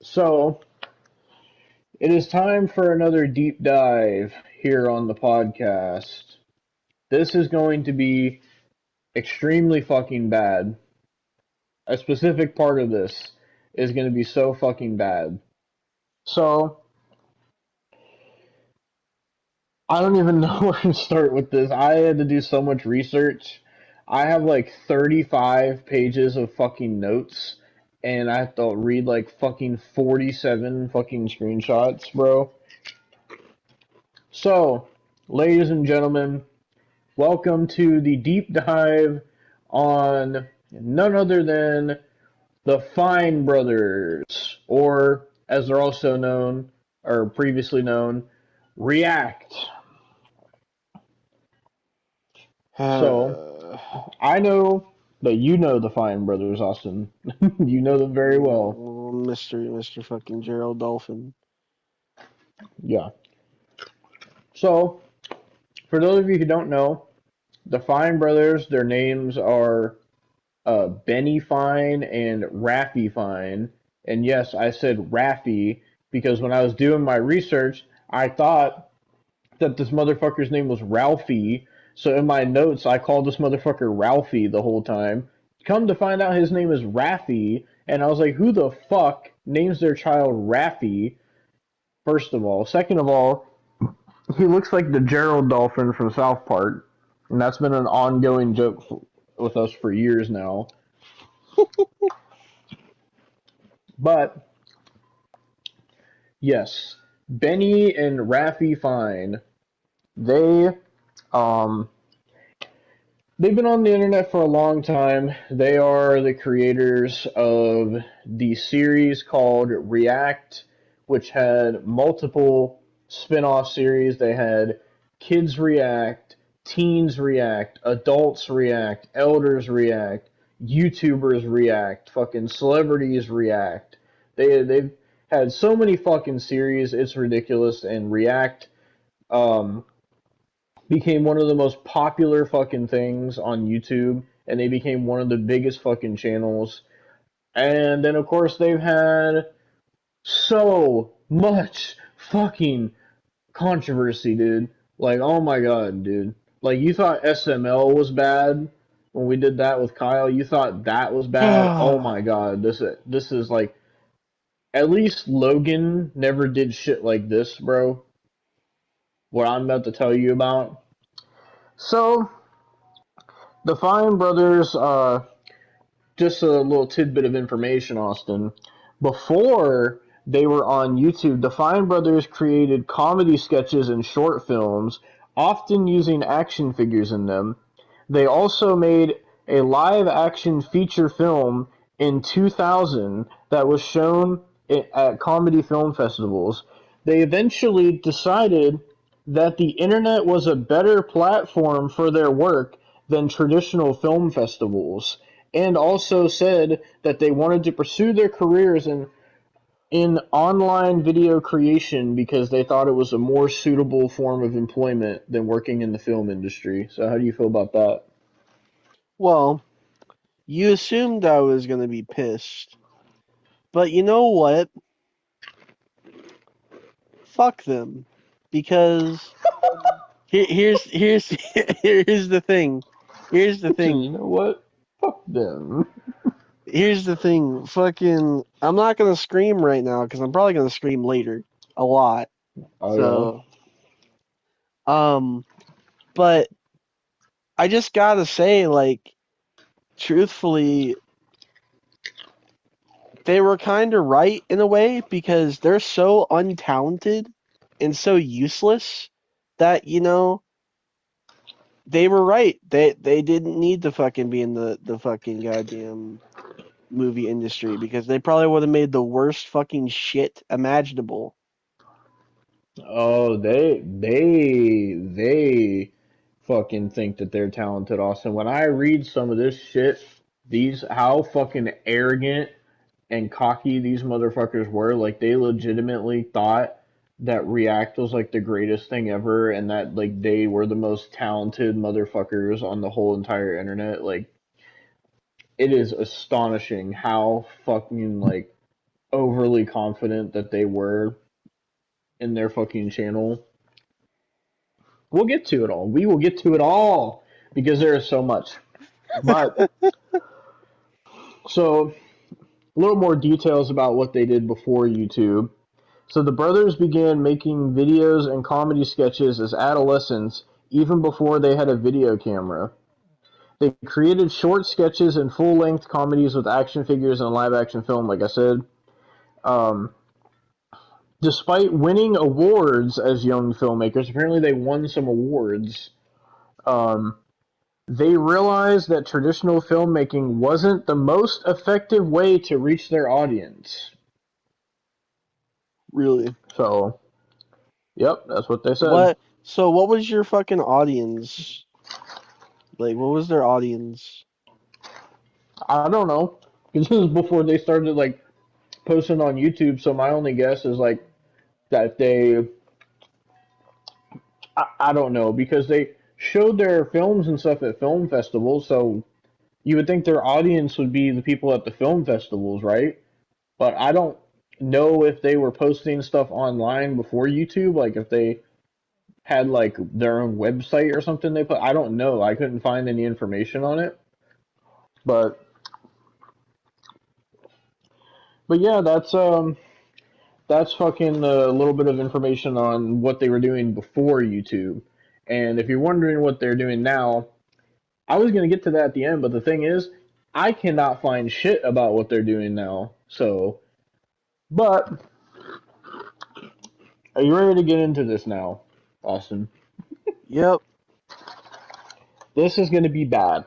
So, it is time for another deep dive here on the podcast. This is going to be extremely fucking bad. A specific part of this is going to be so fucking bad. So, I don't even know where to start with this. I had to do so much research. I have like 35 pages of fucking notes, and I have to read like fucking 47 fucking screenshots, bro. So, ladies and gentlemen, welcome to the deep dive on none other than the Fine Brothers, or as they're also known, or previously known, React. So, Uh, I know that you know the Fine Brothers, Austin. You know them very well. Mr. fucking Gerald Dolphin. Yeah. So, for those of you who don't know, the Fine Brothers, their names are Benny Fine and Raffy Fine. And yes, I said Raffy because when I was doing my research, I thought that this motherfucker's name was Ralphie. So in my notes, I called this motherfucker Ralphie the whole time. Come to find out his name is Raffy. And I was like, who the fuck names their child Raffy? First of all. Second of all, he looks like the Gerald Dolphin from South Park. And that's been an ongoing joke with us for years now. But yes, Benny and Raffy Fine. They um they've been on the internet for a long time. They are the creators of the series called React, which had multiple spin-off series. They had Kids React, Teens React, Adults React, Elders React, YouTubers React, fucking celebrities React. They've had so many fucking series, it's ridiculous. And React um, became one of the most popular fucking things on YouTube, and they became one of the biggest fucking channels. And then, of course, they've had so much fucking controversy, dude. Like, oh my god, dude. Like, you thought SML was bad when we did that with Kyle. You thought that was bad. Oh my god, this is like at least Logan never did shit like this, bro. What I'm about to tell you about. So, the Fine Brothers, just a little tidbit of information, Austin. Before they were on YouTube, the Fine Brothers created comedy sketches and short films, often using action figures in them. They also made a live action feature film in 2000 that was shown at comedy film festivals. They eventually decided that the internet was a better platform for their work than traditional film festivals, and also said that they wanted to pursue their careers in online video creation because they thought it was a more suitable form of employment than working in the film industry. So how do you feel about that? Well, you assumed I was gonna be pissed, but you know what? Fuck them, because here's here's the thing. Here's the So thing. you know what? Fuck them. Here's the thing. Fucking, I'm not gonna scream right now because I'm probably gonna scream later a lot. Oh yeah. So, um, but I just gotta say, like, truthfully, they were kind of right in a way because they're so untalented and so useless that they were right. They didn't need to fucking be in the fucking goddamn movie industry because they probably would have made the worst fucking shit imaginable. Oh, they fucking think that they're talented, Austin. When I read some of this shit, these how fucking arrogant and cocky these motherfuckers were. Like they legitimately thought that React was like the greatest thing ever, and that like they were the most talented motherfuckers on the whole entire internet. Like it is astonishing how fucking like overly confident that they were in their fucking channel. We'll get to it all. We will get to it all because there is so much. But so a little more details about what they did before YouTube. So the brothers began making videos and comedy sketches as adolescents, even before they had a video camera. They created short sketches and full-length comedies with action figures and live-action film, like I said. Um, Despite winning awards as young filmmakers, apparently they won some awards. Um, they realized that traditional filmmaking wasn't the most effective way to reach their audience. Really? So, yep, that's what they said. What? So what was your fucking audience? Like, what was their audience? I don't know. This is before they started like posting on YouTube, so my only guess is like that I don't know because they showed their films and stuff at film festivals, so you would think their audience would be the people at the film festivals, right? But I don't know if they were posting stuff online before YouTube, like if they had like their own website or something they put. I don't know. I couldn't find any information on it. But yeah, that's fucking a little bit of information on what they were doing before YouTube. And if you're wondering what they're doing now, I was gonna get to that at the end, but the thing is, I cannot find shit about what they're doing now. So, but are you ready to get into this now, Austin? Yep. This is gonna be bad.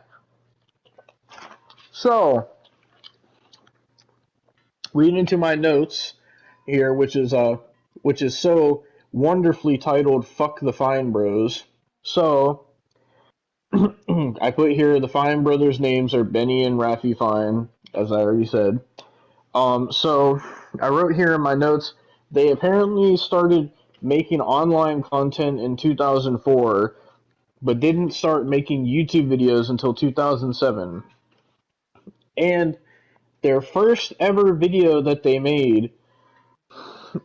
So, reading into my notes here, which is so wonderfully titled "Fuck the Fine Bros." So, I put here the Fine brothers' names are Benny and Rafi Fine, as I already said. So I wrote here in my notes they apparently started making online content in 2004, but didn't start making YouTube videos until 2007. And their first ever video that they made,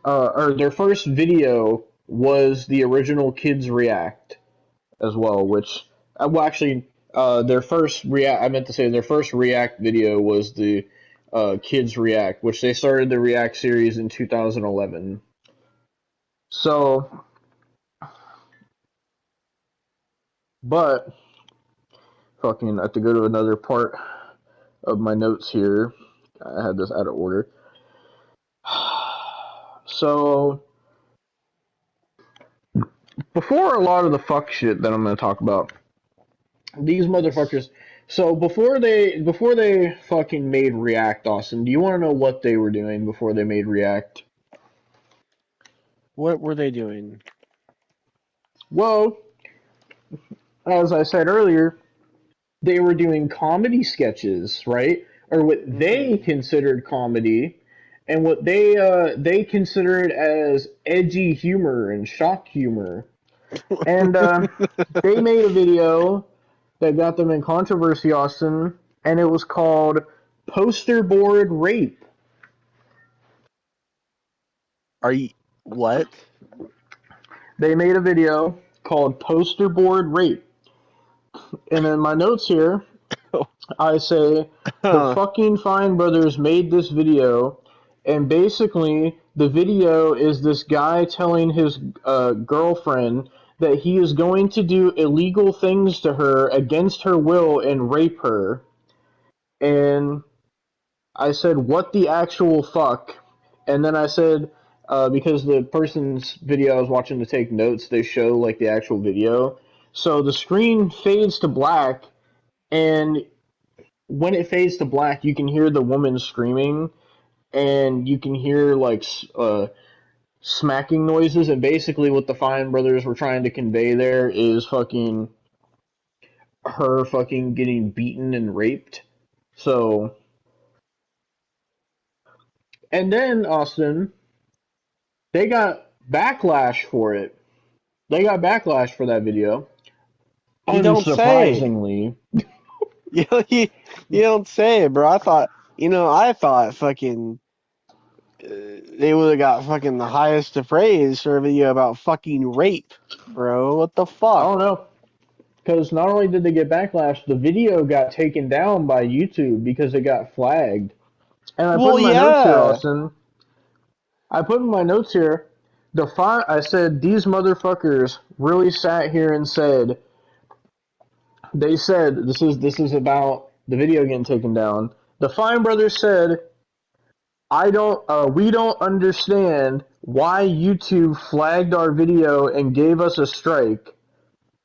or their first video was the original Kids React as well, which, well, actually, their first React, I meant to say their first React video was the Kids React, which they started the React series in 2011. So, but, fucking, I have to go to another part of my notes here. I had this out of order. So, before a lot of the fuck shit that I'm going to talk about, these motherfuckers. So before they fucking made React, Austin, do you want to know what they were doing before they made React? What were they doing? Well, as I said earlier, they were doing comedy sketches, right? Or what they Mm-hmm. considered comedy, and what they considered as edgy humor and shock humor. And they made a video that got them in controversy, Austin, and it was called "Poster Board Rape." Are you what? They made a video called "Poster Board Rape," and in my notes here, I say the Huh. fucking Fine brothers made this video, and basically the video is this guy telling his girlfriend that he is going to do illegal things to her against her will and rape her. And I said, "What the actual fuck?" And then I said, because the person's video I was watching to take notes, they show like the actual video. So the screen fades to black, and when it fades to black, you can hear the woman screaming, and you can hear like smacking noises. And basically, what the Fine brothers were trying to convey there is fucking her fucking getting beaten and raped. So, and then Austin, they got backlash for it. They got backlash for that video. You don't say. Unsurprisingly, You, you, you don't say, bro. I thought fucking they would have got fucking the highest of praise for a video about fucking rape, bro. What the I fuck? don't know. Because not only did they get backlash, the video got taken down by YouTube because it got flagged. And I put Well, in my notes here, yeah, Austin. I put in my notes here. I said these motherfuckers really sat here and said they said this is about the video getting taken down. The Fine brothers said we don't understand why YouTube flagged our video and gave us a strike.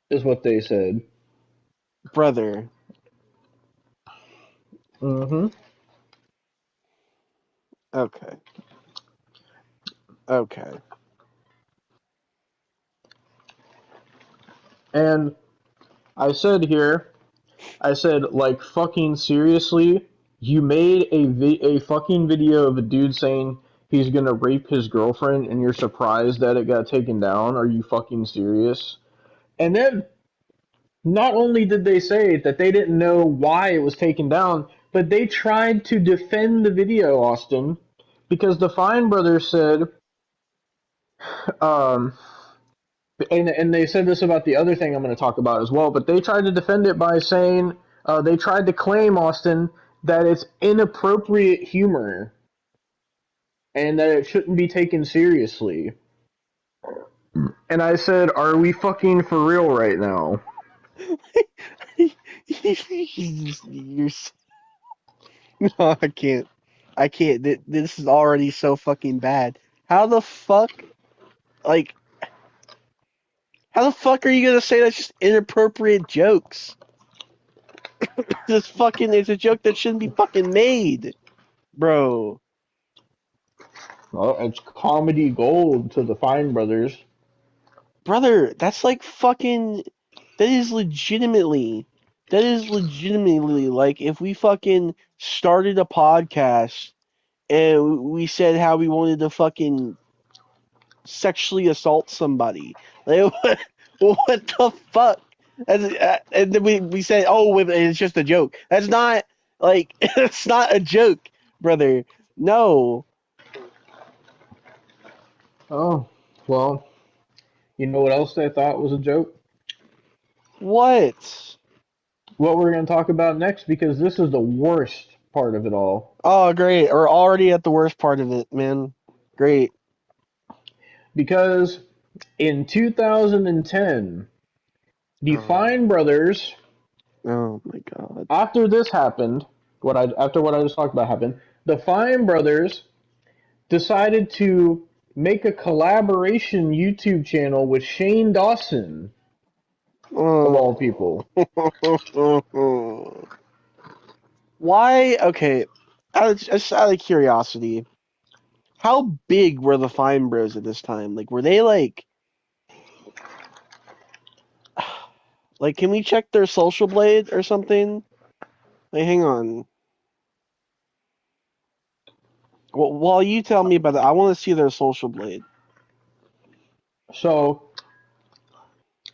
Is what they said. brother. Mm-hmm. Okay, okay. And I said here, I said, like, fucking seriously, you made a fucking video of a dude saying he's gonna rape his girlfriend, and you're surprised that it got taken down? Are you fucking serious? And then, not only did they say that they didn't know why it was taken down, but they tried to defend the video, Austin, because the Fine brothers said, um, and they said this about the other thing I'm going to talk about as well, but they tried to defend it by saying they tried to claim, Austin, that it's inappropriate humor and that it shouldn't be taken seriously. And I said, are we fucking for real right now? You're no, I can't. I can't. This is already so fucking bad. How the fuck, like, how the fuck are you gonna say that's just inappropriate jokes? This fucking it's a joke that shouldn't be fucking made, bro. Well, it's comedy gold to the Fine brothers. Brother, that's like fucking. That is legitimately. That is legitimately like if we fucking started a podcast and we said how we wanted to fucking sexually assault somebody. Like, what the fuck? And then we say, oh, it's just a joke. That's not, like, it's not a joke, brother. No. Oh, well, you know what else they thought was a joke? What? What we're going to talk about next, because this is the worst part of it all. Oh, great. We're already at the worst part of it, man. Great. Because in 2010, the Oh, Fine brothers, oh my God. after this happened, after what I just talked about happened, the Fine brothers decided to make a collaboration YouTube channel with Shane Dawson, of all people. Oh. Why? Okay. Just out of curiosity, how big were the Fine Bros at this time? Like, were they like, can we check their social blade or something? Like, hang on. Well, while you tell me about that, I want to see their social blade. So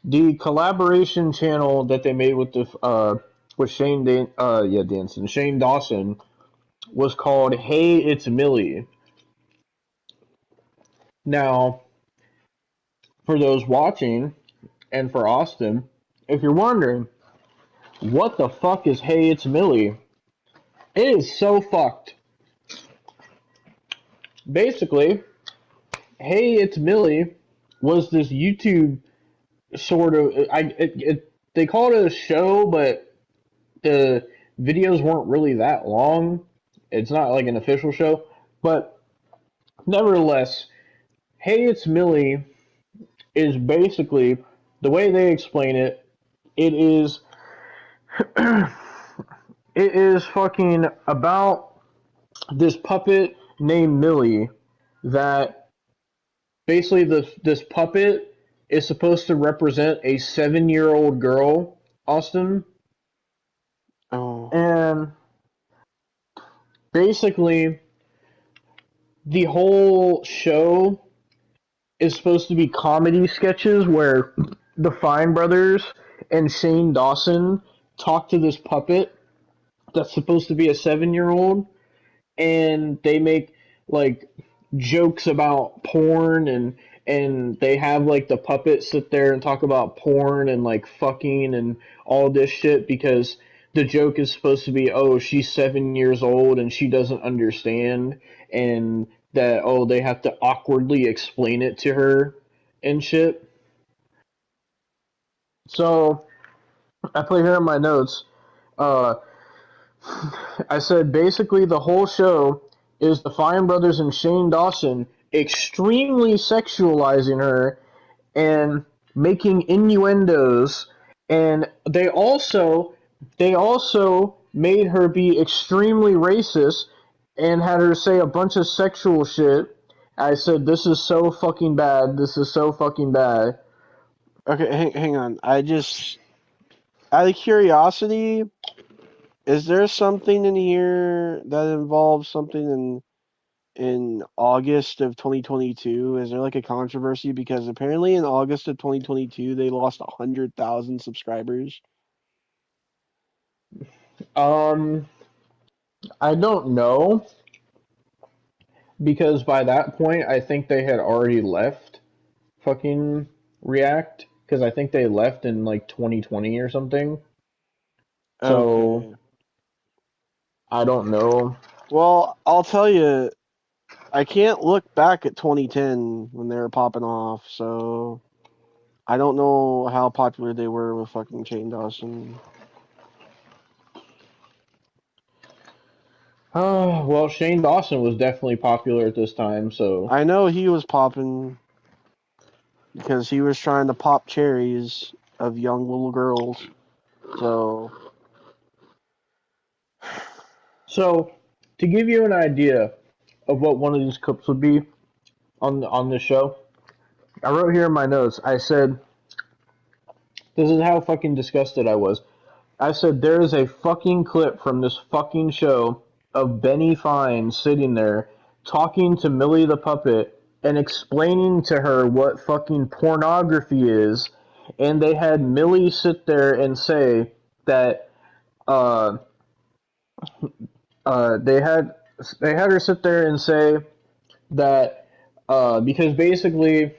the collaboration channel that they made with the with Shane Dawson was called Hey It's Millie. Now, for those watching and for Austin, if you're wondering what the fuck is Hey It's Millie, it is so fucked. Basically, Hey It's Millie was this YouTube sort of they called it a show, but the videos weren't really that long. It's not like an official show, but nevertheless, Hey It's Millie is basically the way they explain it. It is it is fucking about this puppet named Millie that basically this puppet is supposed to represent a 7-year-old girl, Austin, Oh, and basically the whole show is supposed to be comedy sketches where the Fine brothers and Shane Dawson talk to this puppet that's supposed to be a 7-year-old, and they make like jokes about porn, and they have like the puppets sit there and talk about porn and like fucking and all this shit because the joke is supposed to be, oh, she's 7 years old and she doesn't understand, and that, oh, they have to awkwardly explain it to her and shit. So I put here in my notes. Uh, I said basically the whole show is the Fine Brothers and Shane Dawson extremely sexualizing her and making innuendos, and they also made her be extremely racist and had her say a bunch of sexual shit. I said this is so fucking bad. This is so fucking bad. Okay, hang on. I just, out of curiosity, is there something in here that involves something in August of 2022? Is there like a controversy? Because apparently in August of 2022 they lost 100,000 subscribers. Um, I don't know because by that point I think they had already left fucking React because I think they left in like 2020 or something. So Okay. I don't know. Well, I'll tell you, I can't look back at 2010 when they were popping off, so I don't know how popular they were with fucking Shane Dawson. Well, Shane Dawson was definitely popular at this time, so I know he was popping because he was trying to pop cherries of young little girls. So, so to give you an idea of what one of these clips would be on this show, I wrote here in my notes. I said this is how fucking disgusted I was. I said there is a fucking clip from this fucking show of Benny Fine sitting there talking to Millie the puppet and explaining to her what fucking pornography is, and they had Millie sit there and say that uh, they had her sit there and say that because basically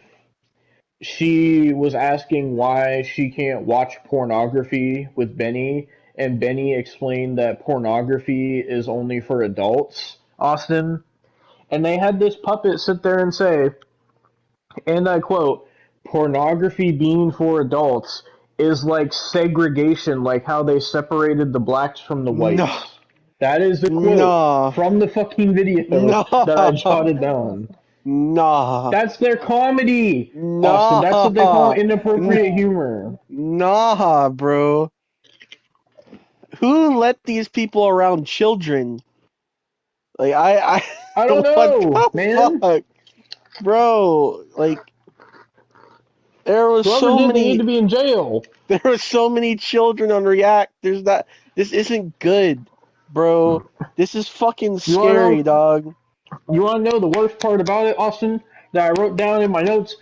she was asking why she can't watch pornography with Benny, and Benny explained that pornography is only for adults, Austin. And they had this puppet sit there and say, and I quote, pornography being for adults is like segregation, like how they separated the blacks from the no, whites. That is the quote no, from the fucking video that I no, jotted down. no, That's their comedy, Austin. That's what they call no, inappropriate humor. nah, bro. Who let these people around children? Like, I don't what know, the man. fuck, bro? Like, there was Whoever so did, they need many, to be in jail. there were so many children on React. There's not. This isn't good, bro. This is fucking You wanna scary, know? dog. You wanna know the worst part about it, Austin? That I wrote down in my notes.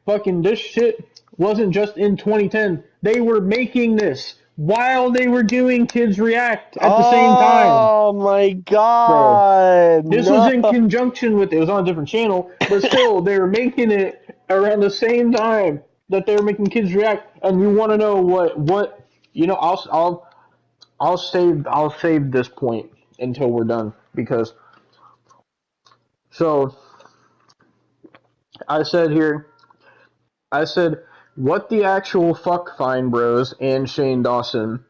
Fucking this shit wasn't just in 2010. They were making this while they were doing Kids React at the same time, Oh my bro. god, This was no. in conjunction with it was on a different channel, but still they were making it around the same time that they were making Kids React. And you want to know what you know? I'll save this point until we're done because so I said here I said what the actual fuck Fine Bros and Shane Dawson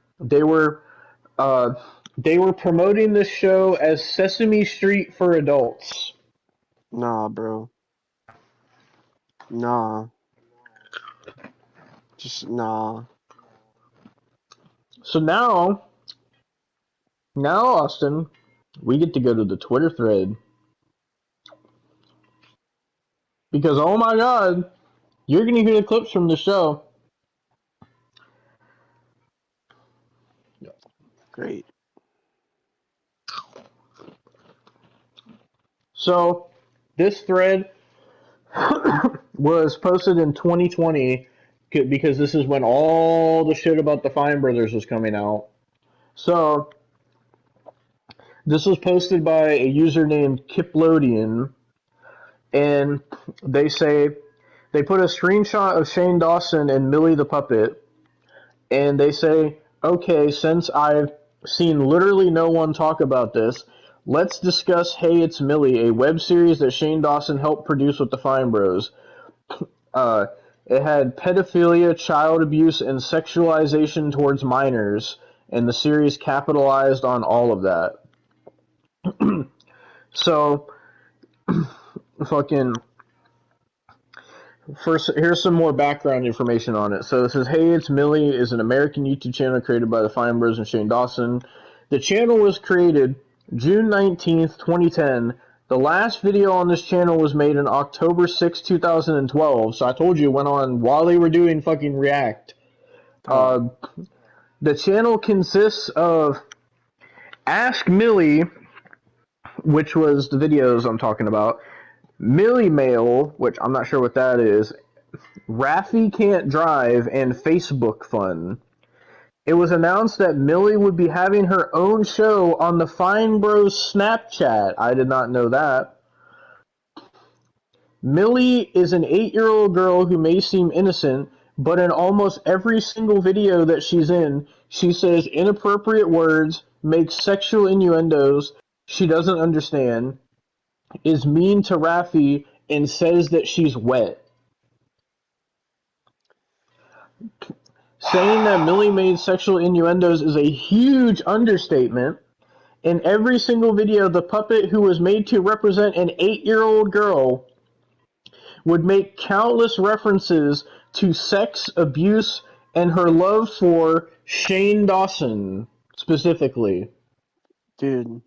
uh they were promoting this show as Sesame Street for adults. Nah, bro. Nah. Just nah. So now Austin, we get to go to the Twitter thread because oh my god, you're gonna hear the clips from the show. Great. So this thread was posted in 2020 because this is when all the shit about the Fine Brothers was coming out. So this was posted by a user named Kiplodian, and they say they put a screenshot of Shane Dawson and Millie the puppet, and they say, okay, since I've seen literally no one talk about this, let's discuss Hey It's Millie, a web series that Shane Dawson helped produce with the Fine Bros. Uh, it had pedophilia, child abuse, and sexualization towards minors, and the series capitalized on all of that. So, fucking first, here's some more background information on it. So this is Hey It's Millie is an American YouTube channel created by the Fine Bros and Shane Dawson. The channel was created June 19th, 2010. The last video on this channel was made in October 6, 2012. So I told you it went on while they were doing fucking React. Oh. The channel consists of Ask Millie, which was the videos I'm talking about, Millie Mail, which I'm not sure what that is, Raffi Can't Drive, and Facebook Fun. It was announced that Millie would be having her own show on the Fine Bros Snapchat. I did not know that. Millie is an 8-year-old girl who may seem innocent, but in almost every single video that she's in, she says inappropriate words, makes sexual innuendos she doesn't understand, is mean to Raffi, and says that she's wet. Saying that Millie made sexual innuendos is a huge understatement. In every single video, the puppet who was made to represent an 8-year-old girl would make countless references to sex, abuse, and her love for Shane Dawson, specifically. Dude.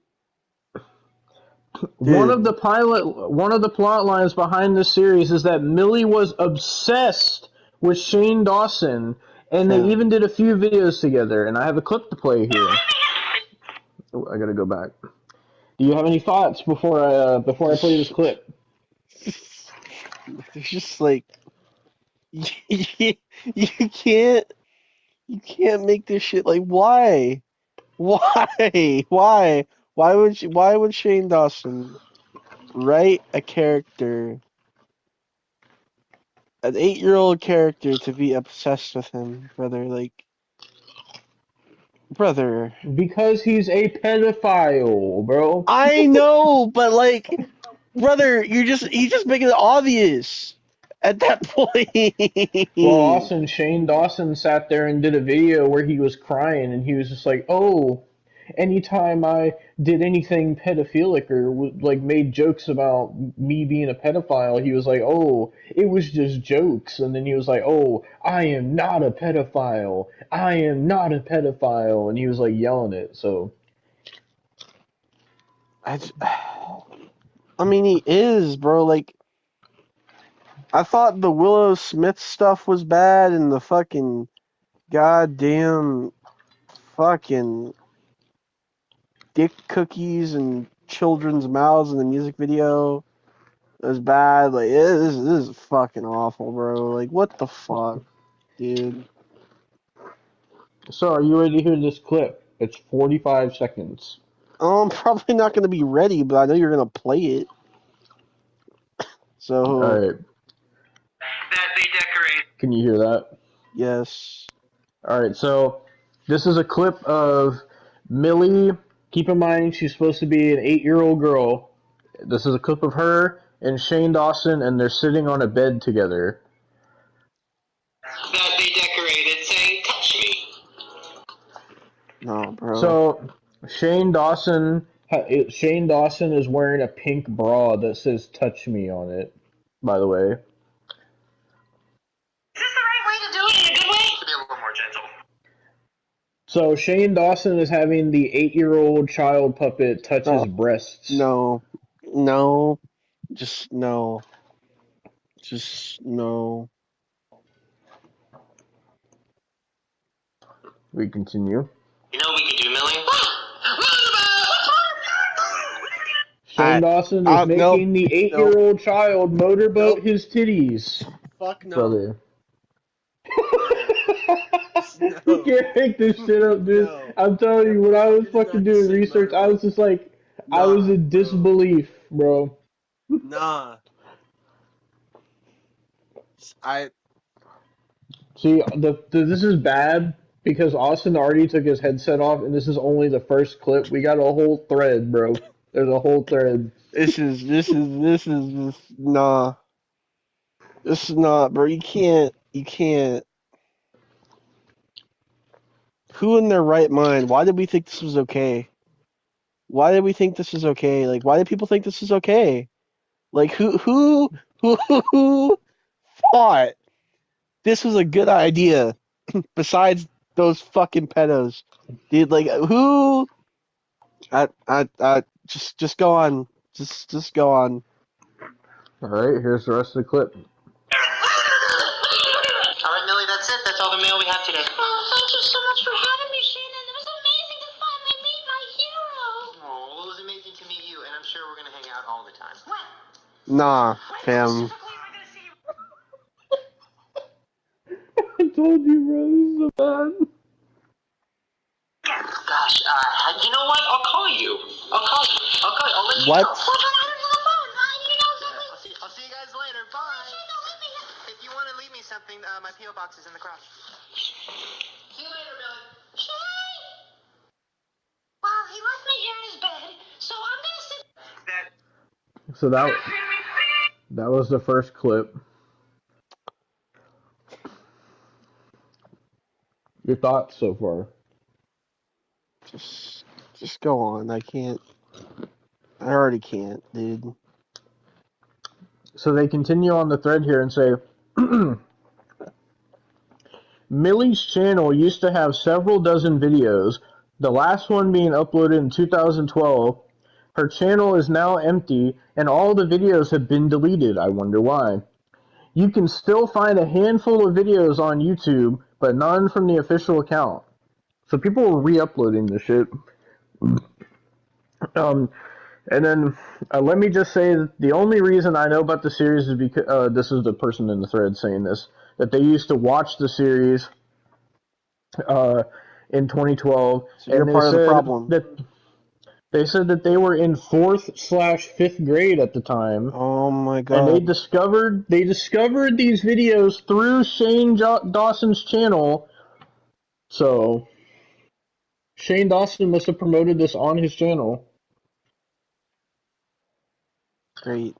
One of the plot lines behind this series is that Millie was obsessed with Shane Dawson, and they even did a few videos together. And I have a clip to play here. Oh, I gotta go back. Do you have any thoughts before I play this clip? There's just like you can't make this shit. Like, why why would Shane Dawson write a character, an 8-year-old character, to be obsessed with him, brother? Like, brother, Because he's a pedophile, bro. I know, but like, brother, you just making it obvious at that Well, point. also Shane Dawson sat there and did a video where he was crying, and he was just like, "Oh, anytime I did anything pedophilic or like made jokes about me being a pedophile, he was like, "Oh, it was just jokes." And then he was like, "Oh, I am not a pedophile. I am not a pedophile." And he was like yelling it. So I mean, he is, bro. Like, I thought the Willow Smith stuff was bad, and the fucking goddamn fucking dick cookies and children's mouths in the music video was bad. Like, this is fucking awful, bro. Like, what the fuck, dude? are you ready to hear this clip? It's 45 seconds. I'm probably not gonna be ready, but I know you're gonna play it. So, All right. That they decorate. Can you hear that? yes. All right, so this is a clip of Millie. Keep in mind, she's supposed to be an 8-year-old girl. This is a clip of her and Shane Dawson, and they're sitting on a bed together. That they decorated saying, "Touch me." No, bro. So Shane Dawson is wearing a pink bra that says "Touch Me" on it. By the way. Is this the right way to do it in a good way? To be a little more gentle. So Shane Dawson is having the 8-year-old child puppet touch his breasts. No. Just no. Just no. We continue. You know what we could do, Millie? Shane Dawson is making the 8-year-old child motorboat his titties. Fuck no. Brother. You can't make this shit up, dude. No. I'm telling you, when I was fucking doing research, I was just like, I was in disbelief, bro. Nah. I See, this is bad because Austin already took his headset off, and this is only the first clip. We got a whole thread, bro. There's a whole thread. this is just nah. This is not, bro. You can't. Who in their right mind? Why did we think this was okay? Why did we think this is okay? Like, why did people think this is okay? Like, who thought this was a good idea? Besides those fucking pedos, dude. Like, who? Just go on. Just go on. All right, here's the rest of the clip. Alright, Millie, that's it. That's all the mail we have today. Oh, thank you so much for having me, Shannon. It was amazing to finally meet my hero. Oh, well, it was amazing to meet you, and I'm sure we're gonna hang out all the time. Nah, fam. I told you, bro. This is so bad. Gosh, you know what? I'll call you. I'll let you What? know. Well, but I don't have a phone. You know exactly. I'll see you guys later. Bye. Shannon, let me have... If you want to leave me something, my P.O. box is in the garage. See you later, Billy. Shay! Well, he left me here in his bed, so I'm gonna sit... So that was the first clip. Your thoughts so far? Just go on. I can't. I already can't, dude. So they continue on the thread here and say, Millie's channel used to have several dozen videos, the last one being uploaded in 2012. Her channel is now empty, and all the videos have been deleted. I wonder why. You can still find a handful of videos on YouTube, but none from the official account. So people were re-uploading this shit. And then let me just say that the only reason I know about the series is because this is the person in the thread saying this, that they used to watch the series in 2012, So you're and part of the problem. they said that they were in 4th/5th grade at the time, Oh my and they god. discovered these videos through Shane Dawson's channel. So Shane Dawson must have promoted this on his channel. Great.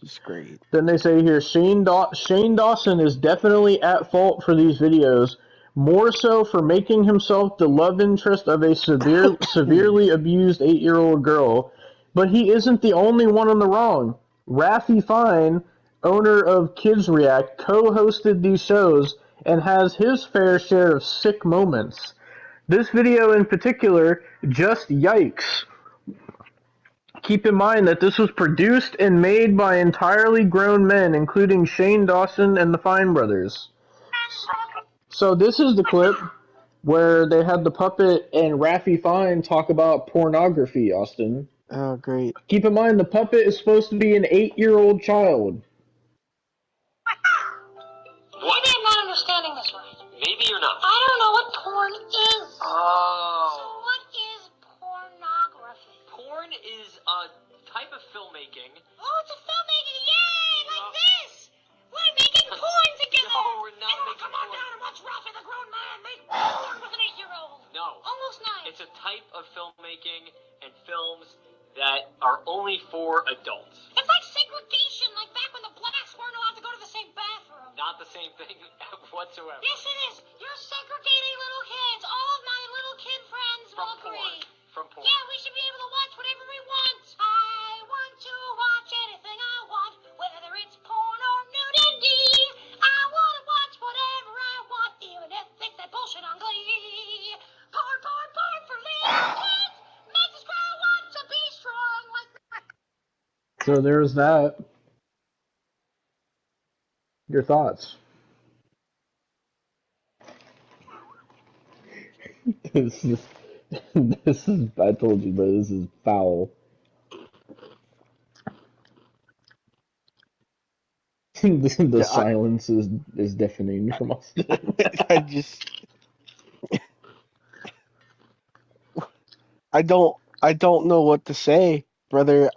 Just great. Then they say here, Shane Dawson is definitely at fault for these videos, more so for making himself the love interest of a severely abused 8-year-old girl. But he isn't the only one in the wrong. Raffi Fine, owner of Kids React, co-hosted these shows and has his fair share of sick moments. This video in particular, just yikes. Keep in mind that this was produced and made by entirely grown men, including Shane Dawson and the Fine brothers. So this is the clip where they had the puppet and Raffi Fine talk about pornography, Austin. Oh, great. Keep in mind the puppet is supposed to be an 8-year-old child. Maybe I'm not understanding this right. Maybe you're not. I don't know what porn is. So Oh. what is pornography? Porn is a type of filmmaking. Oh, it's a filmmaking. Yay! Like this! We're making porn together! No, we're not And making come on porn. down and watch Ralphie the grown man make porn with an 8-year-old. No. Almost 9. It's a type of filmmaking and films that are only for adults. It's like segregation, like back when the blacks weren't allowed to go to the same bathroom. Not the same thing whatsoever. Yes, it is. You're segregating little kids. All of my little kid friends will From porn. agree. From porn. Yeah, we should be able to watch whatever we want. I want to watch anything I want, whether it's porn or nudity. I want to watch whatever I want, even if it's that bullshit on Glee. Porn for little kids. Makes us grow up to be strong like... So there's that. Your thoughts? This is, I told you, bro, this is foul. The Yeah, silence is deafening from Austin. I don't know what to say, brother.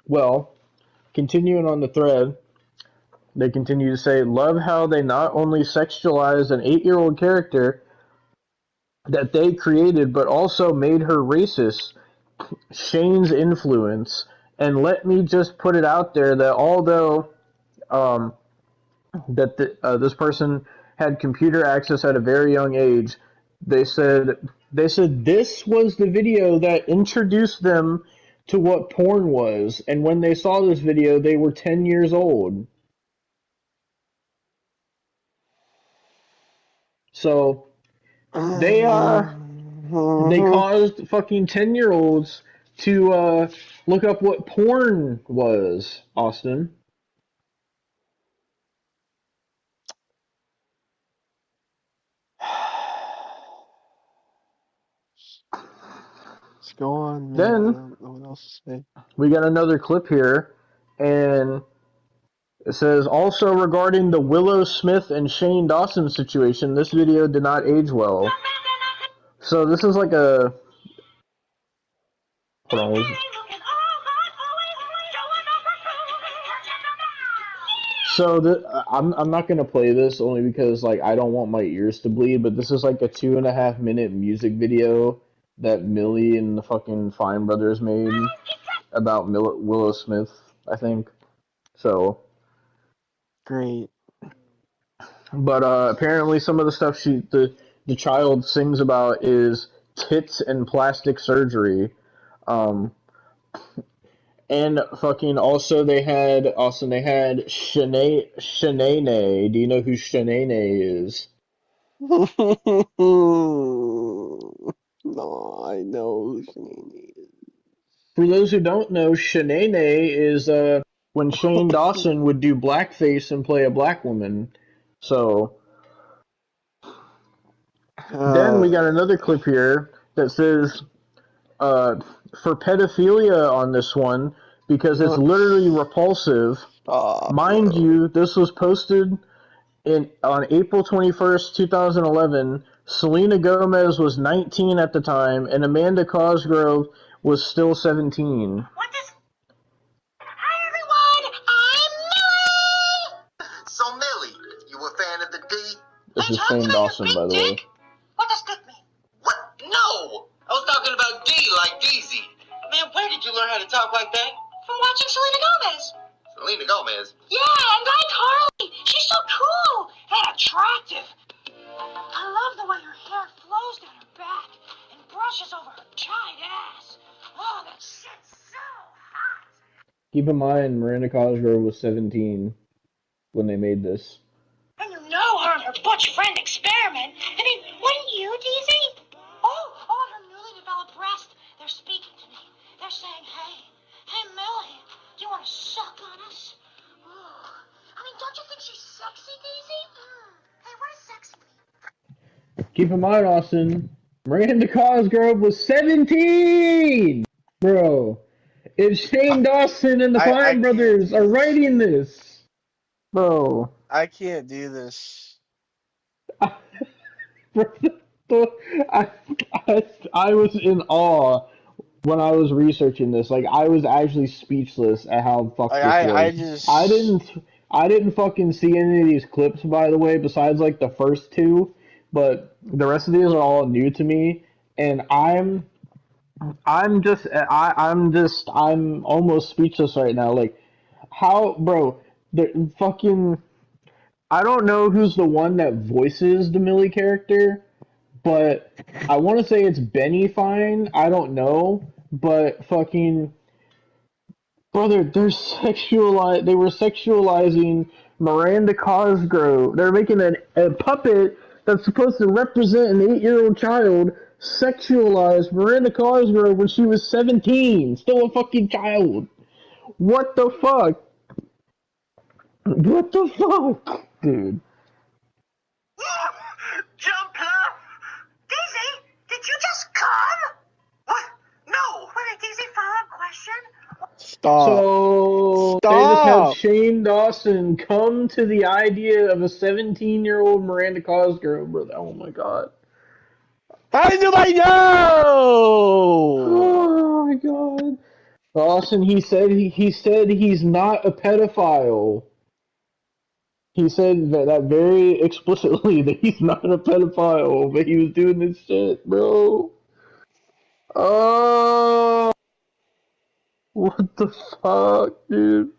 Well, continuing on the thread, they continue to say, love how they not only sexualize an 8-year-old character that they created, but also made her racist, Shane's influence. And let me just put it out there that although um, this person had computer access at a very young age, they said this was the video that introduced them to what porn was, and when they saw this video, they were 10 years old. So they caused fucking 10-year-olds to look up what porn was, Austin. Let's go on, man. I Then don't know what else to say. we got another clip here, and it says, also regarding the Willow Smith and Shane Dawson situation, this video did not age well. So this is like a... Hold on. So I'm not gonna play this only because like I don't want my ears to bleed, but this is like a 2.5 minute music video that Millie and the fucking Fine Brothers made about Willow Smith, I think. So, Great. but apparently some of the stuff the child sings about is tits and plastic surgery. Um, and fucking they had Shanae. Do you know who Shanae is? No, I know who Shane is. For those who don't know, Shanae is when Shane Dawson would do blackface and play a black woman. So then we got another clip here that says for pedophilia on this one because it's literally repulsive. Stop, Mind bro. you, this was posted on April 21st, 2011. Selena Gomez was 19 at the time, and Amanda Cosgrove was still 17. Hi everyone, I'm Millie! So Millie, you a fan of the D? This is Shane Dawson, by the way. What does dick mean? What? No! I was talking about D like DZ. Man, where did you learn how to talk like that? From watching Selena Gomez. Selena Gomez. Yeah, and iCarly. She's so cool and attractive. I love the way her hair flows down her back and brushes over her tight ass. Oh, that shit's so hot. Keep in mind, Miranda Cosgrove was 17 when they made this. And you know her and her butch friend experiment. I mean, wouldn't you, DZ? Oh, on her newly developed breast, they're speaking to me. They're saying, hey, Millie, do you want to suck on us? Ooh. I mean, don't you think she's sexy, DZ? Hey, what does sexy mean? Keep in mind, Austin, Miranda Cosgrove was 17! Bro, if Shane Dawson and the Fine Brothers are writing this, bro. I can't do this. I was in awe when I was researching this. Like, I was actually speechless at how fucked this was. I didn't fucking see any of these clips, by the way, besides like the first two, but the rest of these are all new to me, and I'm almost speechless right now. Like, how, bro, the fucking, I don't know who's the one that voices the Millie character, but I want to say it's Benny Fine. I don't know, but fucking brother, they were sexualizing Miranda Cosgrove. They're making a puppet that's supposed to represent an 8-year-old child sexualize Miranda Cosgrove when she was 17, still a fucking child. What the fuck? What the fuck, dude? Jump up! DZ, did you just come? What? No! Wait, DZ, follow-up question? Stop. So they just had Shane Dawson come to the idea of a 17-year-old Miranda Cosgrove, brother. Oh my god. How did I know? Oh my god. Austin, he said he's not a pedophile. He said that very explicitly that he's not a pedophile, but he was doing this shit, bro. Oh, what the fuck, dude?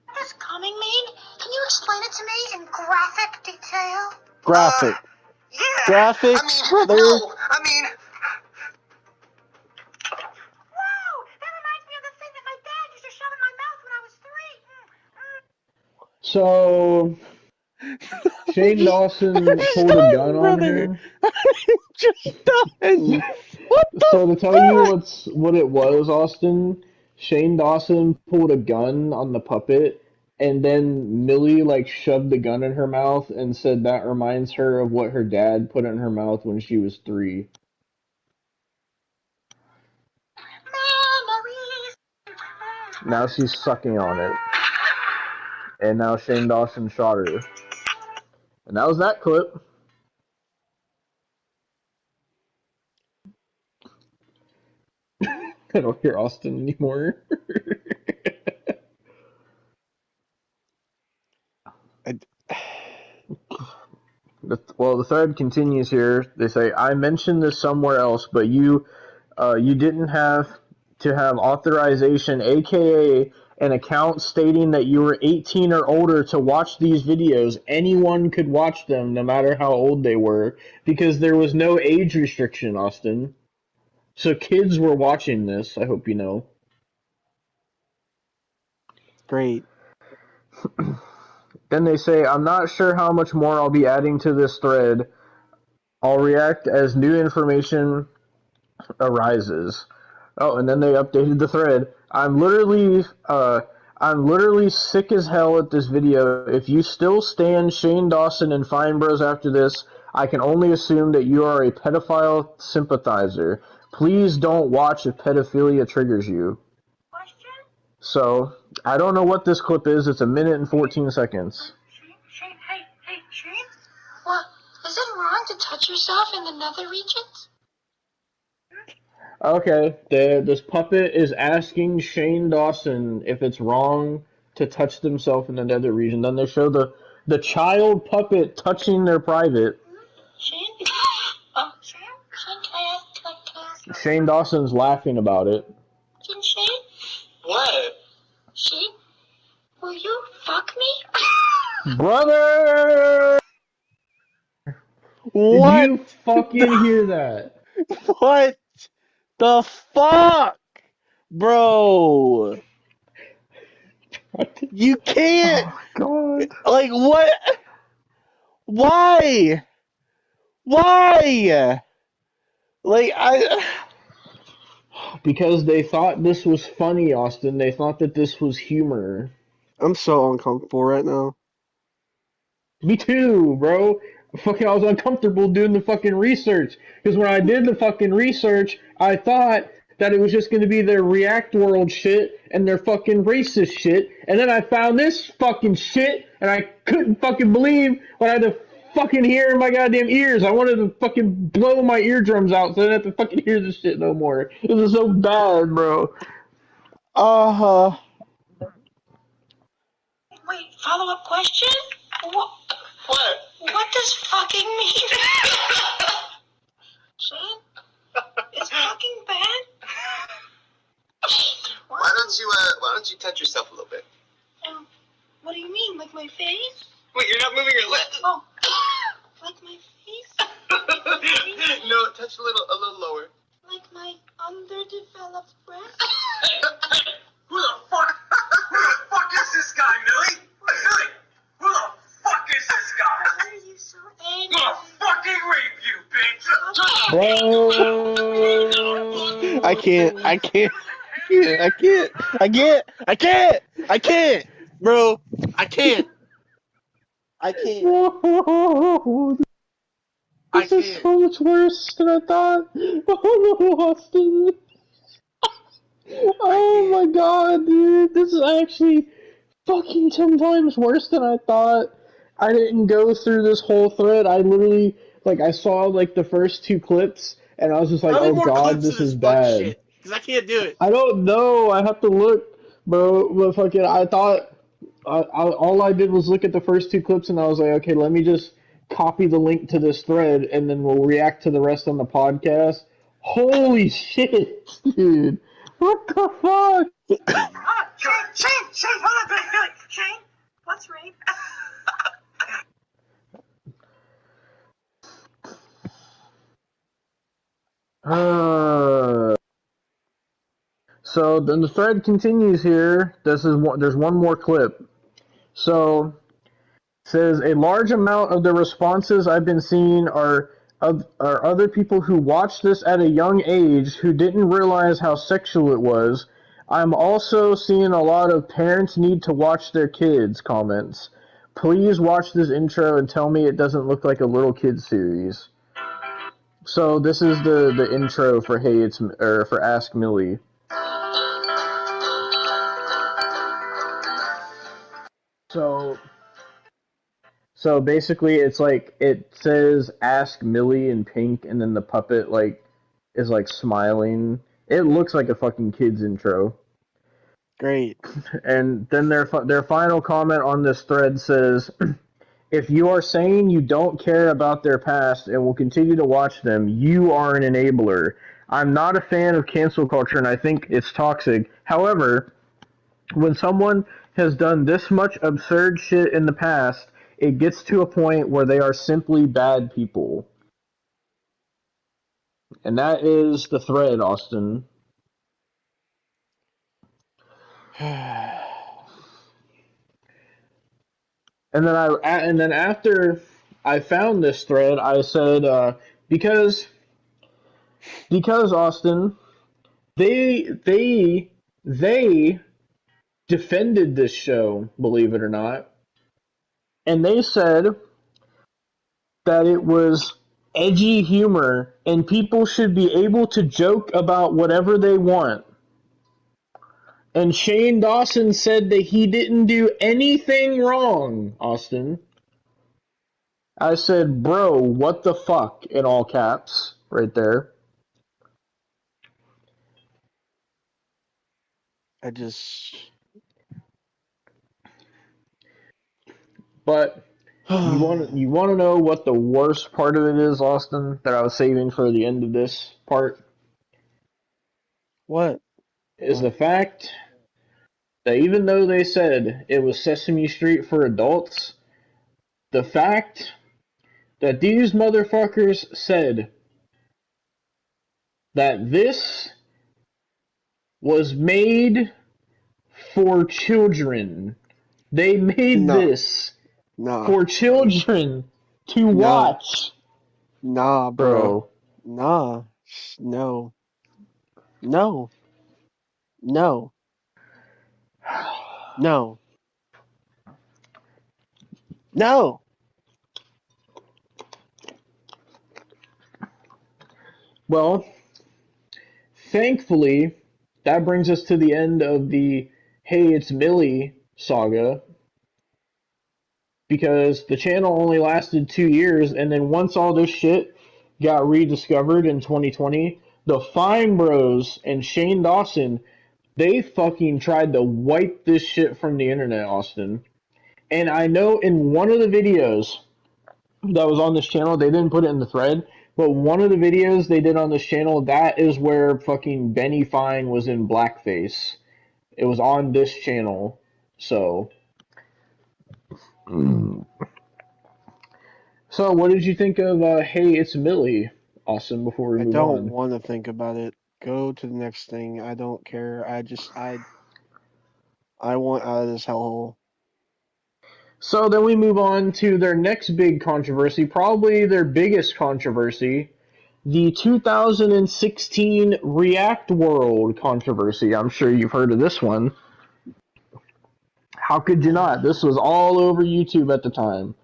What does coming mean? Can you explain it to me in graphic detail? Graphic. Yeah. Graphic, I mean, brother. no. I mean, Whoa! That reminds me of the thing that my dad used to shove in my mouth when I was 3. So Shane I'm Dawson just pulled a gun done, on brother. her. I'm just done. What the So to tell you fuck? what it was, Austin, Shane Dawson pulled a gun on the puppet, and then Millie like shoved the gun in her mouth and said that reminds her of what her dad put in her mouth when she was 3. Memories. Now she's sucking on it, and now Shane Dawson shot her, and that was that clip. I don't hear Austin anymore. Well, the thread continues here. They say, I mentioned this somewhere else, but you didn't have to have authorization, aka an account stating that you were 18 or older to watch these videos. Anyone could watch them, no matter how old they were, because there was no age restriction, Austin. So kids were watching this, I hope you know. Great. Then they say, I'm not sure how much more I'll be adding to this thread. I'll react as new information arises. Oh, and then they updated the thread. I'm literally sick as hell at this video. If you still stand Shane Dawson and Fine Bros after this, I can only assume that you are a pedophile sympathizer. Please don't watch if pedophilia triggers you. Question? So, I don't know what this clip is. It's 1 minute and 14 seconds. Shane, hey, Shane? What? Is it wrong to touch yourself in the nether regions? Okay, this puppet is asking Shane Dawson if it's wrong to touch themselves in the nether region. Then they show the child puppet touching their private. Shane? Shane, can I ask? Shane Dawson's laughing about it. Shane? what? Shane? Will you fuck me? Brother! Did What? you fucking hear that? What the fuck? Bro. You can't. Oh, God. Like, what? Why? Why? Like, Because they thought this was funny, Austin. They thought that this was humor. I'm so uncomfortable right now. Me too, bro. Fucking, I was uncomfortable doing the fucking research because when I did the fucking research, I thought that it was just going to be their React World shit and their fucking racist shit, and then I found this fucking shit, and I couldn't fucking believe what I had to fucking hear in my goddamn ears. I wanted to fucking blow my eardrums out so I didn't have to fucking hear this shit no more. It was so bad, bro. Uh-huh. Wait, follow-up question? What? What does fucking mean? Shane? Is fucking bad? Why don't you touch yourself a little bit? What do you mean? Like my face? Wait, you're not moving your lips. Oh, like my face? No, touch a little lower. Like my underdeveloped breast? Who the fuck is this guy, Millie? Millie, who the fuck is this guy? Why are you so angry? I'm gonna fucking rape you, bitch! Bro. I can't. Bro, I can't. Bro. This is so much worse than I thought. Oh no, Austin. Oh my god, dude. This is actually fucking 10 times worse than I thought. I didn't go through this whole thread. I literally, I saw, the first 2 clips, and I was just like, How many oh more god, clips of this this is fuck bad. shit? Because I can't do it. I don't know. I have to look, bro. But fucking, I thought all I did was look at the first two clips, and I was like, okay, let me just copy the link to this thread, and then we'll react to the rest on the podcast. Holy shit, dude! What the fuck? Shane, hold on, Billy. Shane, what's rape? So then the thread continues here. There's one more clip. So says a large amount of the responses I've been seeing are other people who watched this at a young age who didn't realize how sexual it was. I'm also seeing a lot of parents need to watch their kids comments. Please watch this intro and tell me it doesn't look like a little kid series. So this is the intro for for Ask Millie. So So basically, it's like it says "Ask Millie" in pink, and then the puppet is like smiling. It looks like a fucking kid's intro. Great. And then their final comment on this thread says, "If you are saying you don't care about their past and will continue to watch them, you are an enabler. I'm not a fan of cancel culture, and I think it's toxic. However, when someone has done this much absurd shit in the past, it gets to a point where they are simply bad people." And that is the thread, Austin. And then after I found this thread, I said because Austin, they defended this show, believe it or not, and they said that it was edgy humor and people should be able to joke about whatever they want. And Shane Dawson said that he didn't do anything wrong, Austin. I said, bro, what the fuck, in all caps, right there. I just. But you want to know what the worst part of it is, Austin, that I was saving for the end of this part? What? Is the fact that even though they said it was Sesame Street for adults, the fact that these motherfuckers said that this was made for children. They made this for children to watch. Nah, bro. Nah. No. No. No. No. No. Well, thankfully, that brings us to the end of the Hey, It's Millie saga, because the channel only lasted 2 years, and then once all this shit got rediscovered in 2020, the Fine Bros and Shane Dawson, they fucking tried to wipe this shit from the internet, Austin. And I know in one of the videos that was on this channel, they didn't put it in the thread, but one of the videos they did on this channel, that is where fucking Benny Fine was in blackface. It was on this channel. So So, what did you think of Hey, It's Millie, Austin, before we I move don't on? want to think about it. Go to the next thing. I don't care. I want out of this hellhole. So then we move on to their next big controversy, probably their biggest controversy, the 2016 React World controversy. I'm sure you've heard of this one. How could you not? This was all over YouTube at the time.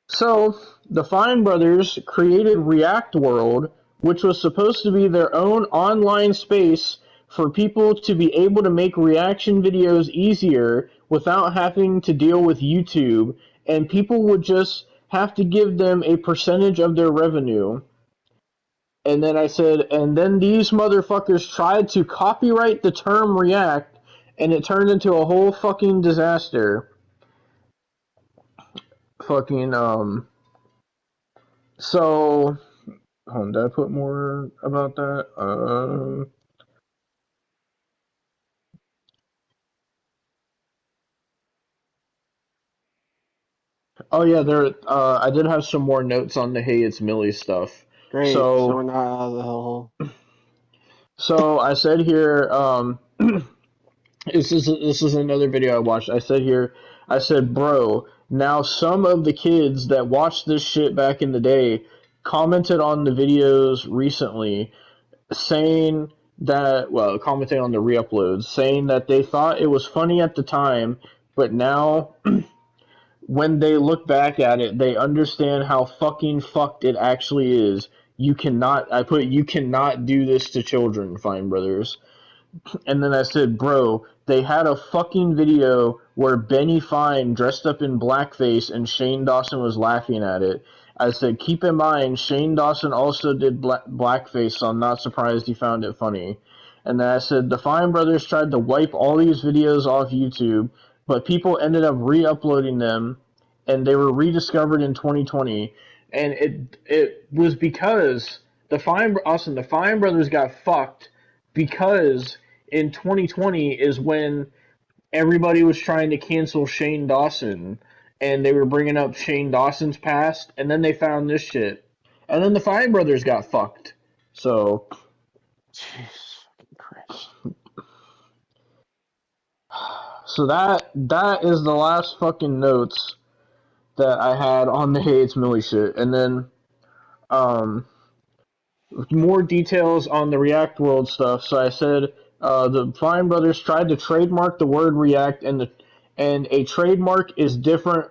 So, the Fine Brothers created React World, which was supposed to be their own online space for people to be able to make reaction videos easier without having to deal with YouTube, and people would just have to give them a percentage of their revenue. And then I said, and then these motherfuckers tried to copyright the term React, and it turned into a whole fucking disaster. Fucking, so, hold on, did I put more about that? Oh yeah, I did have some more notes on the Hey It's Millie stuff. Great. So we're So, not out of the hole. so I said here, this is another video I watched. I said here, I said, bro, now some of the kids that watched this shit back in the day commented on the videos recently saying that, well, commenting on the re-uploads, saying that they thought it was funny at the time, but now when they look back at it, they understand how fucking fucked it actually is. You cannot do this to children, Fine Brothers. And then I said, bro, they had a fucking video where Benny Fine dressed up in blackface and Shane Dawson was laughing at it. I said, keep in mind, Shane Dawson also did blackface, so I'm not surprised he found it funny. And then I said, the Fine Brothers tried to wipe all these videos off YouTube, but people ended up re-uploading them, and they were rediscovered in 2020. And it was because the Fine Brothers got fucked because in 2020 is when everybody was trying to cancel Shane Dawson, and they were bringing up Shane Dawson's past, and then they found this shit, and then the Fine Brothers got fucked. So, Jesus fucking Christ. that is the last fucking notes that I had on the Hey It's Millie shit, and then um more details on the React World stuff. So I said the Fine Brothers tried to trademark the word React, and a trademark is different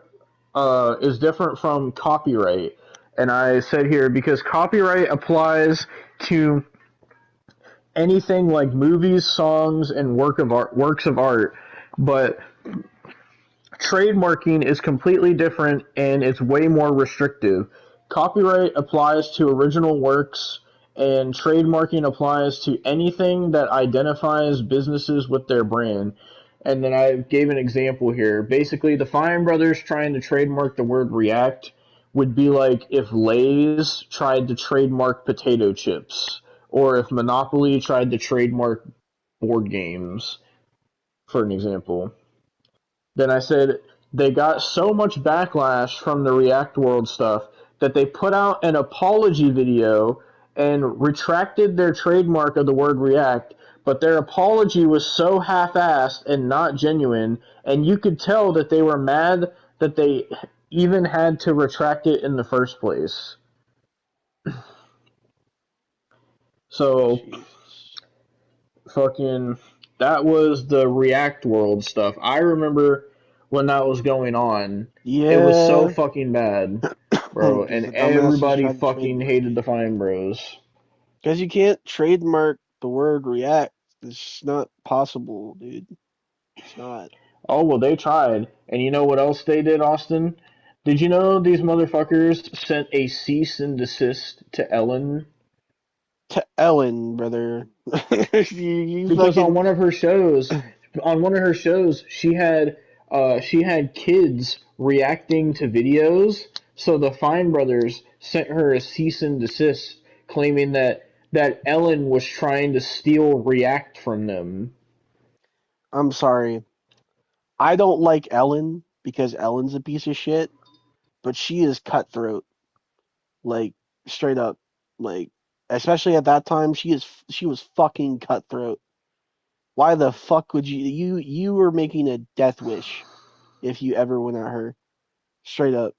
from copyright. And I said here because copyright applies to anything like movies, songs, and works of art, but trademarking is completely different and it's way more restrictive. Copyright applies to original works, and trademarking applies to anything that identifies businesses with their brand. And then I gave an example here. Basically, the Fine Brothers trying to trademark the word React would be like if Lay's tried to trademark potato chips, or if Monopoly tried to trademark board games, for an example. Then I said they got so much backlash from the React World stuff that they put out an apology video and retracted their trademark of the word React, but their apology was so half-assed and not genuine, and you could tell that they were mad that they even had to retract it in the first place. So, Jesus. fucking, that was the React World stuff. I remember when that was going on. It was so Yeah. fucking bad, bro, Because and the dumbasses everybody tried to fucking trademark hated it. the Fine Bros. Because you can't trademark the word React. It's not possible, dude. It's not. Oh, well, they tried. And you know what else they did, Austin? Did you know these motherfuckers sent a cease and desist to Ellen? To Ellen, brother. you Because fucking. on one of her shows, she had kids reacting to videos. So the Fine Brothers sent her a cease and desist, claiming that Ellen was trying to steal React from them. I'm sorry. I don't like Ellen because Ellen's a piece of shit, but she is cutthroat. Like, straight up. Like, especially at that time, she was fucking cutthroat. Why the fuck would you were making a death wish if you ever went at her? Straight up.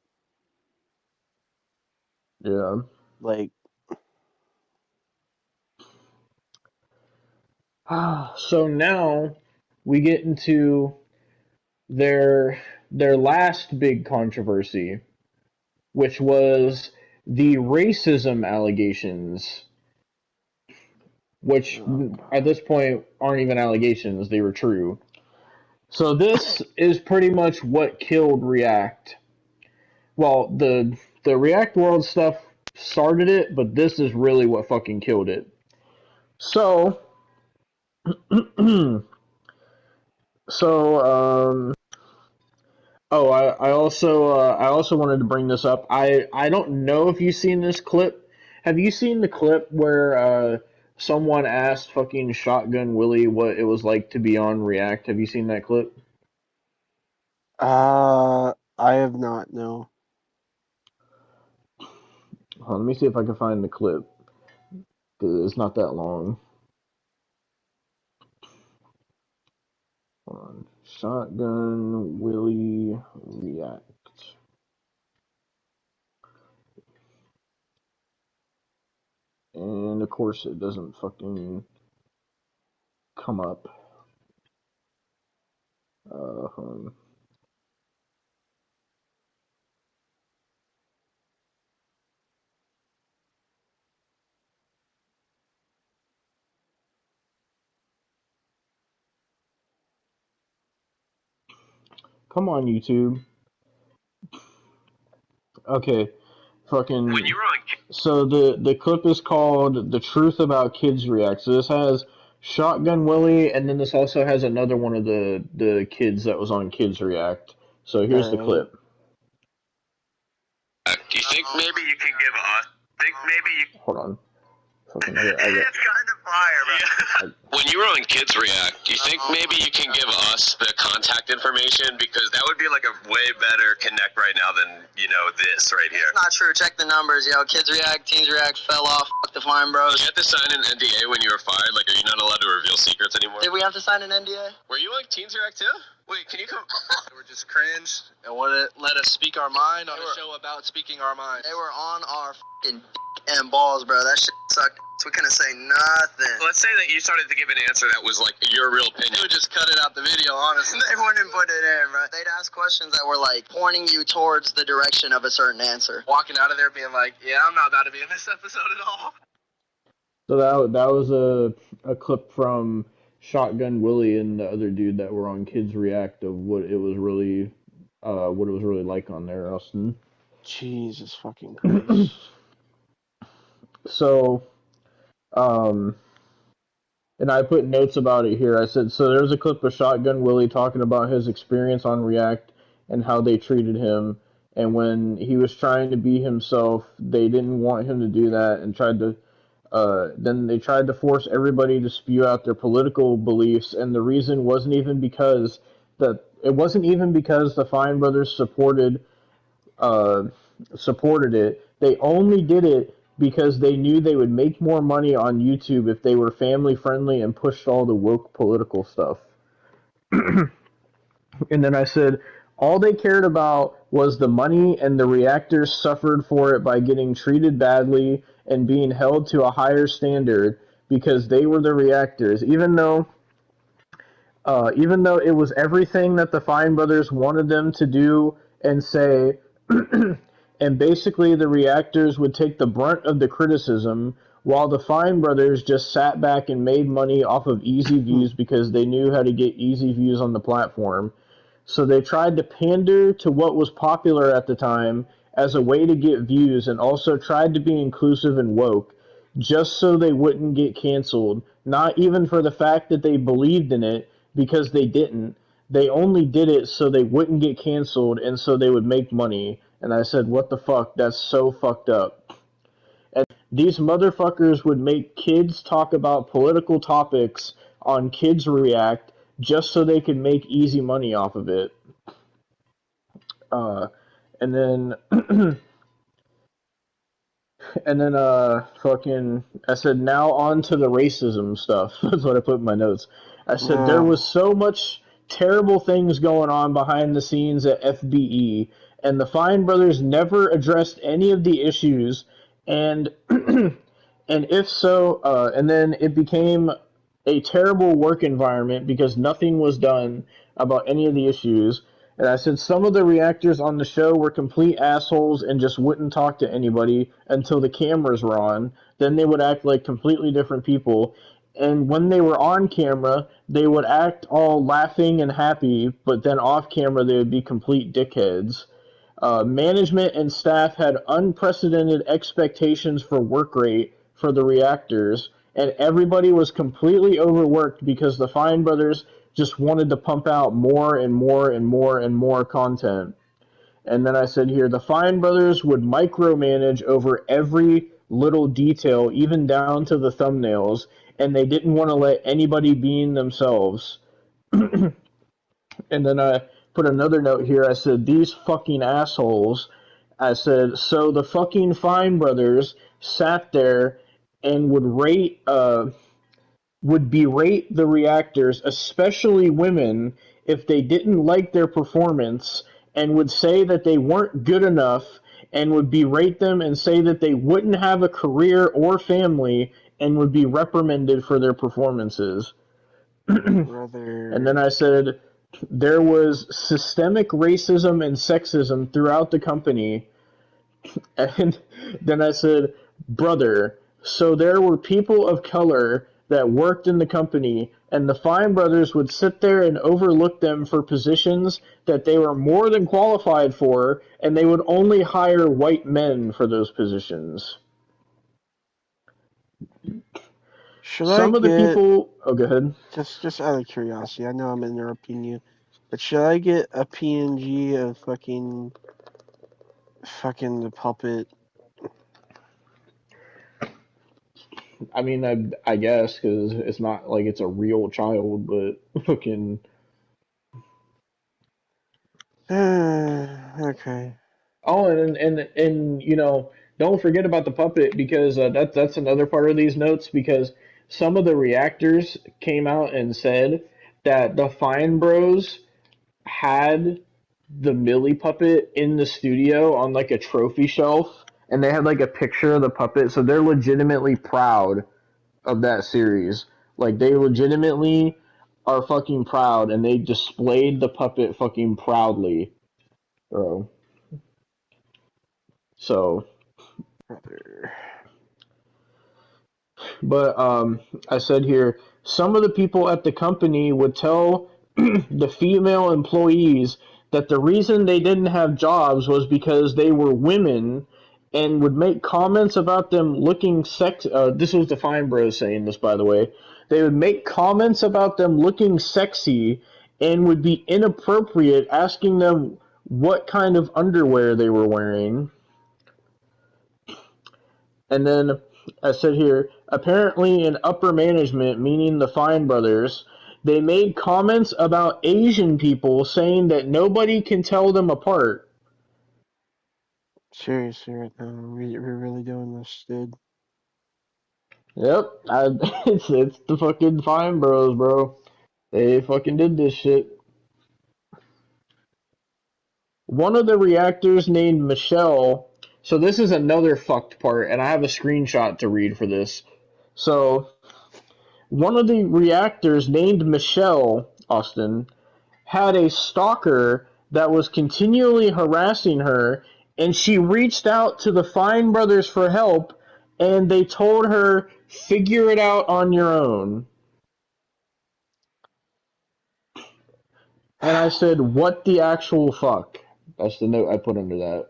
Yeah. Like, So now we get into their their last big controversy, which was the racism allegations, which oh at god. this point aren't even allegations, they were true. So this is pretty much what killed React. Well, the React World stuff started it, but this is really what fucking killed it. So, so, oh, I also wanted to bring this up. I don't know if you've seen this clip. Have you seen the clip where someone asked fucking Shotgun Willie what it was like to be on React? Have you seen that clip? I have not, no. Hold on, let me see if I can find the clip. 'Cause it's not that long. Hold on. Shotgun Willie React. And of course it doesn't fucking come up. Hold on. Come on, YouTube. Okay, fucking. When you were on So the clip is called "The Truth About Kids React." So this has Shotgun Willie, and then this also has another one of the kids that was on Kids React. So here's the Alright. clip. do you think maybe you can give us? Think maybe you. Hold on. Fucking, I got, It's kind of fire, bro. When you were on Kids React, do you think maybe you can give us the contact information? Because that would be like a way better connect right now than, this right here. It's not true. Check the numbers, yo. Kids React, Teens React fell off. Fuck the Fine Bros. Did you have to sign an NDA when you were fired? Like, are you not allowed to reveal secrets anymore? Did we have to sign an NDA? Were you on Teens React too? Wait, can you come? They were just cringe and wouldn't let us speak our mind on a show about speaking our mind. They were on our fucking dick and balls, bro. That shit sucked. So we couldn't say nothing. Let's say that you started to give an answer that was like your real opinion. They would just cut it out the video, honestly. They wouldn't put it in, bro. They'd ask questions that were like pointing you towards the direction of a certain answer. Walking out of there being like, yeah, I'm not about to be in this episode at all. So that was a clip from Shotgun Willie and the other dude that were on Kids React of what it was really like on there, Austin. Jesus fucking Christ. So, and I put notes about it here. I said, so there's a clip of Shotgun Willie talking about his experience on React and how they treated him. And when he was trying to be himself, they didn't want him to do that and then they tried to force everybody to spew out their political beliefs. And the reason wasn't even because the Fine Brothers supported it. They only did it because they knew they would make more money on YouTube if they were family friendly and pushed all the woke political stuff. And then I said, all they cared about was the money, and the reactors suffered for it by getting treated badly and being held to a higher standard because they were the reactors, even though it was everything that the Fine Brothers wanted them to do and say. And basically the reactors would take the brunt of the criticism while the Fine Brothers just sat back and made money off of easy views because they knew how to get easy views on the platform. So they tried to pander to what was popular at the time as a way to get views, and also tried to be inclusive and woke just so they wouldn't get canceled, not even for the fact that they believed in it, because they didn't. They only did it so they wouldn't get canceled and so they would make money. And I said, what the fuck? That's so fucked up. And these motherfuckers would make kids talk about political topics on Kids React just so they could make easy money off of it. And then fucking, I said, now on to the racism stuff. That's what I put in my notes. I said, there was so much terrible things going on behind the scenes at FBE, and the Fine Brothers never addressed any of the issues, and and if so, and then it became a terrible work environment because nothing was done about any of the issues. And I said some of the reactors on the show were complete assholes and just wouldn't talk to anybody until the cameras were on. Then they would act like completely different people. And when they were on camera, they would act all laughing and happy, but then off camera they would be complete dickheads. Management and staff had unprecedented expectations for work rate for the reactors, and everybody was completely overworked because the Fine brothers just wanted to pump out more and more and more and more content. And then I said here, the Fine brothers would micromanage over every little detail, even down to the thumbnails, and they didn't want to let anybody be themselves. And then I put another note here. I said, these fucking assholes. I said, so the fucking Fine brothers sat there and would berate the reactors, especially women, if they didn't like their performance, and would say that they weren't good enough, and would berate them and say that they wouldn't have a career or family, and would be reprimanded for their performances. Brother. And then I said, there was systemic racism and sexism throughout the company. And then I said, brother, so there were people of color that worked in the company, and the Fine brothers would sit there and overlook them for positions that they were more than qualified for, and they would only hire white men for those positions. Should Some I of the get people... Oh, go ahead. just out of curiosity? I know I'm interrupting you, but should I get a PNG of fucking the puppet? I mean, I guess, because it's not like it's a real child, but fucking... Okay. Oh, and you know, don't forget about the puppet, because that's another part of these notes, because some of the reactors came out and said that the Fine Bros had the Millie puppet in the studio on like a trophy shelf, and they had like a picture of the puppet, so they're legitimately proud of that series. Like they legitimately are fucking proud, and they displayed the puppet fucking proudly, bro. So, Brother. but I said here, some of the people at the company would tell the female employees that the reason they didn't have jobs was because they were women, and would make comments about them looking sex. This was the Fine Bros saying this, by the way. They would make comments about them looking sexy, and would be inappropriate, asking them what kind of underwear they were wearing. And then I said here, apparently in upper management, meaning the Fine brothers, they made comments about Asian people, saying that nobody can tell them apart. Seriously, right now, we're really doing this, dude. Yep, it's the fucking Fine Bros, bro. They fucking did this shit. One of the reactors named Michelle. So this is another fucked part, and I have a screenshot to read for this. So one of the reactors named Michelle Austin had a stalker that was continually harassing her, and she reached out to the Fine brothers for help, and they told her, figure it out on your own. And I said, what the actual fuck? That's the note I put under that.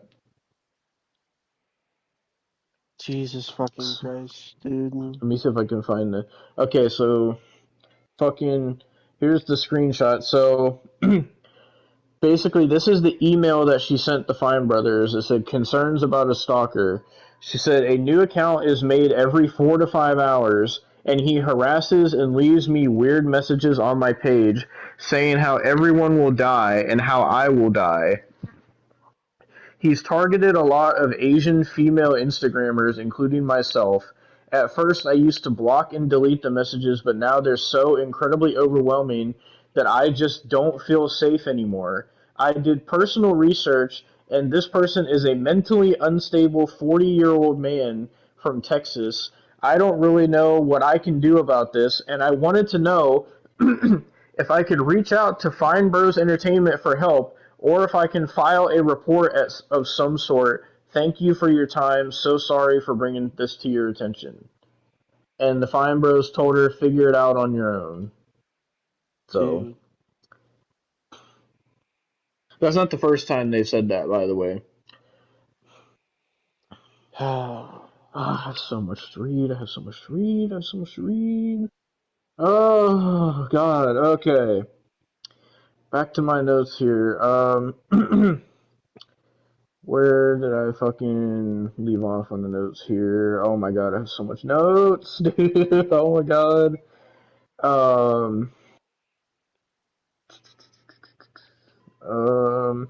Jesus fucking Christ, dude. Let me see if I can find the... Okay, so fucking... Here's the screenshot. So basically, this is the email that she sent the Fine brothers. It said, concerns about a stalker. She said, a new account is made every 4 to 5 hours, and he harasses and leaves me weird messages on my page saying how everyone will die and how I will die. He's targeted a lot of Asian female Instagrammers, including myself. At first, I used to block and delete the messages, but now they're so incredibly overwhelming that I just don't feel safe anymore. I did personal research, and this person is a mentally unstable 40-year-old man from Texas. I don't really know what I can do about this, and I wanted to know if I could reach out to Fine Bros Entertainment for help, or if I can file a report of some sort. Thank you for your time. So sorry for bringing this to your attention. And the Fine Bros told her, figure it out on your own. So, Dude. That's not the first time they've said that, by the way. I have so much to read. I have so much to read. I have so much to read. Oh, God. Okay. Back to my notes here. Where did I fucking leave off on the notes here? Oh my god, I have so much notes, dude. Oh my god. Um, um,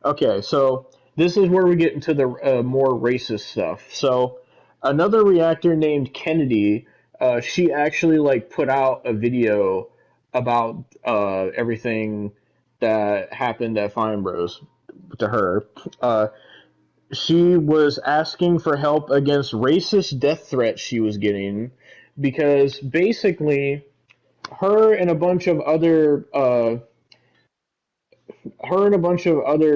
okay, so this is where we get into the more racist stuff. So, another reactor named Kennedy, she actually like put out a video about everything that happened at Fine Bros to her. She was asking for help against racist death threats she was getting because basically her and a bunch of other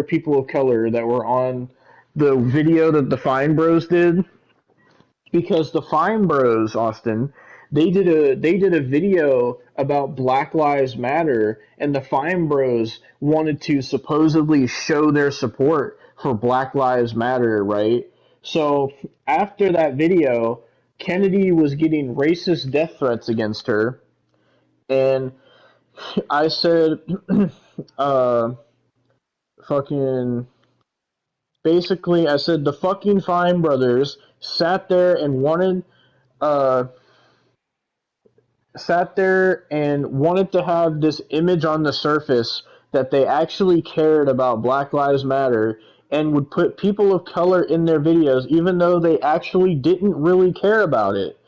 people of color that were on the video that the Fine Bros did, because the Fine Bros, Austin, they did a video about Black Lives Matter, and the Fine Bros wanted to supposedly show their support for Black Lives Matter, right? So after that video, Kennedy was getting racist death threats against her, and I said, uh, fucking basically, I said the fucking Fine Brothers uh, sat there and wanted to have this image on the surface that they actually cared about Black Lives Matter and would put people of color in their videos even though they actually didn't really care about it.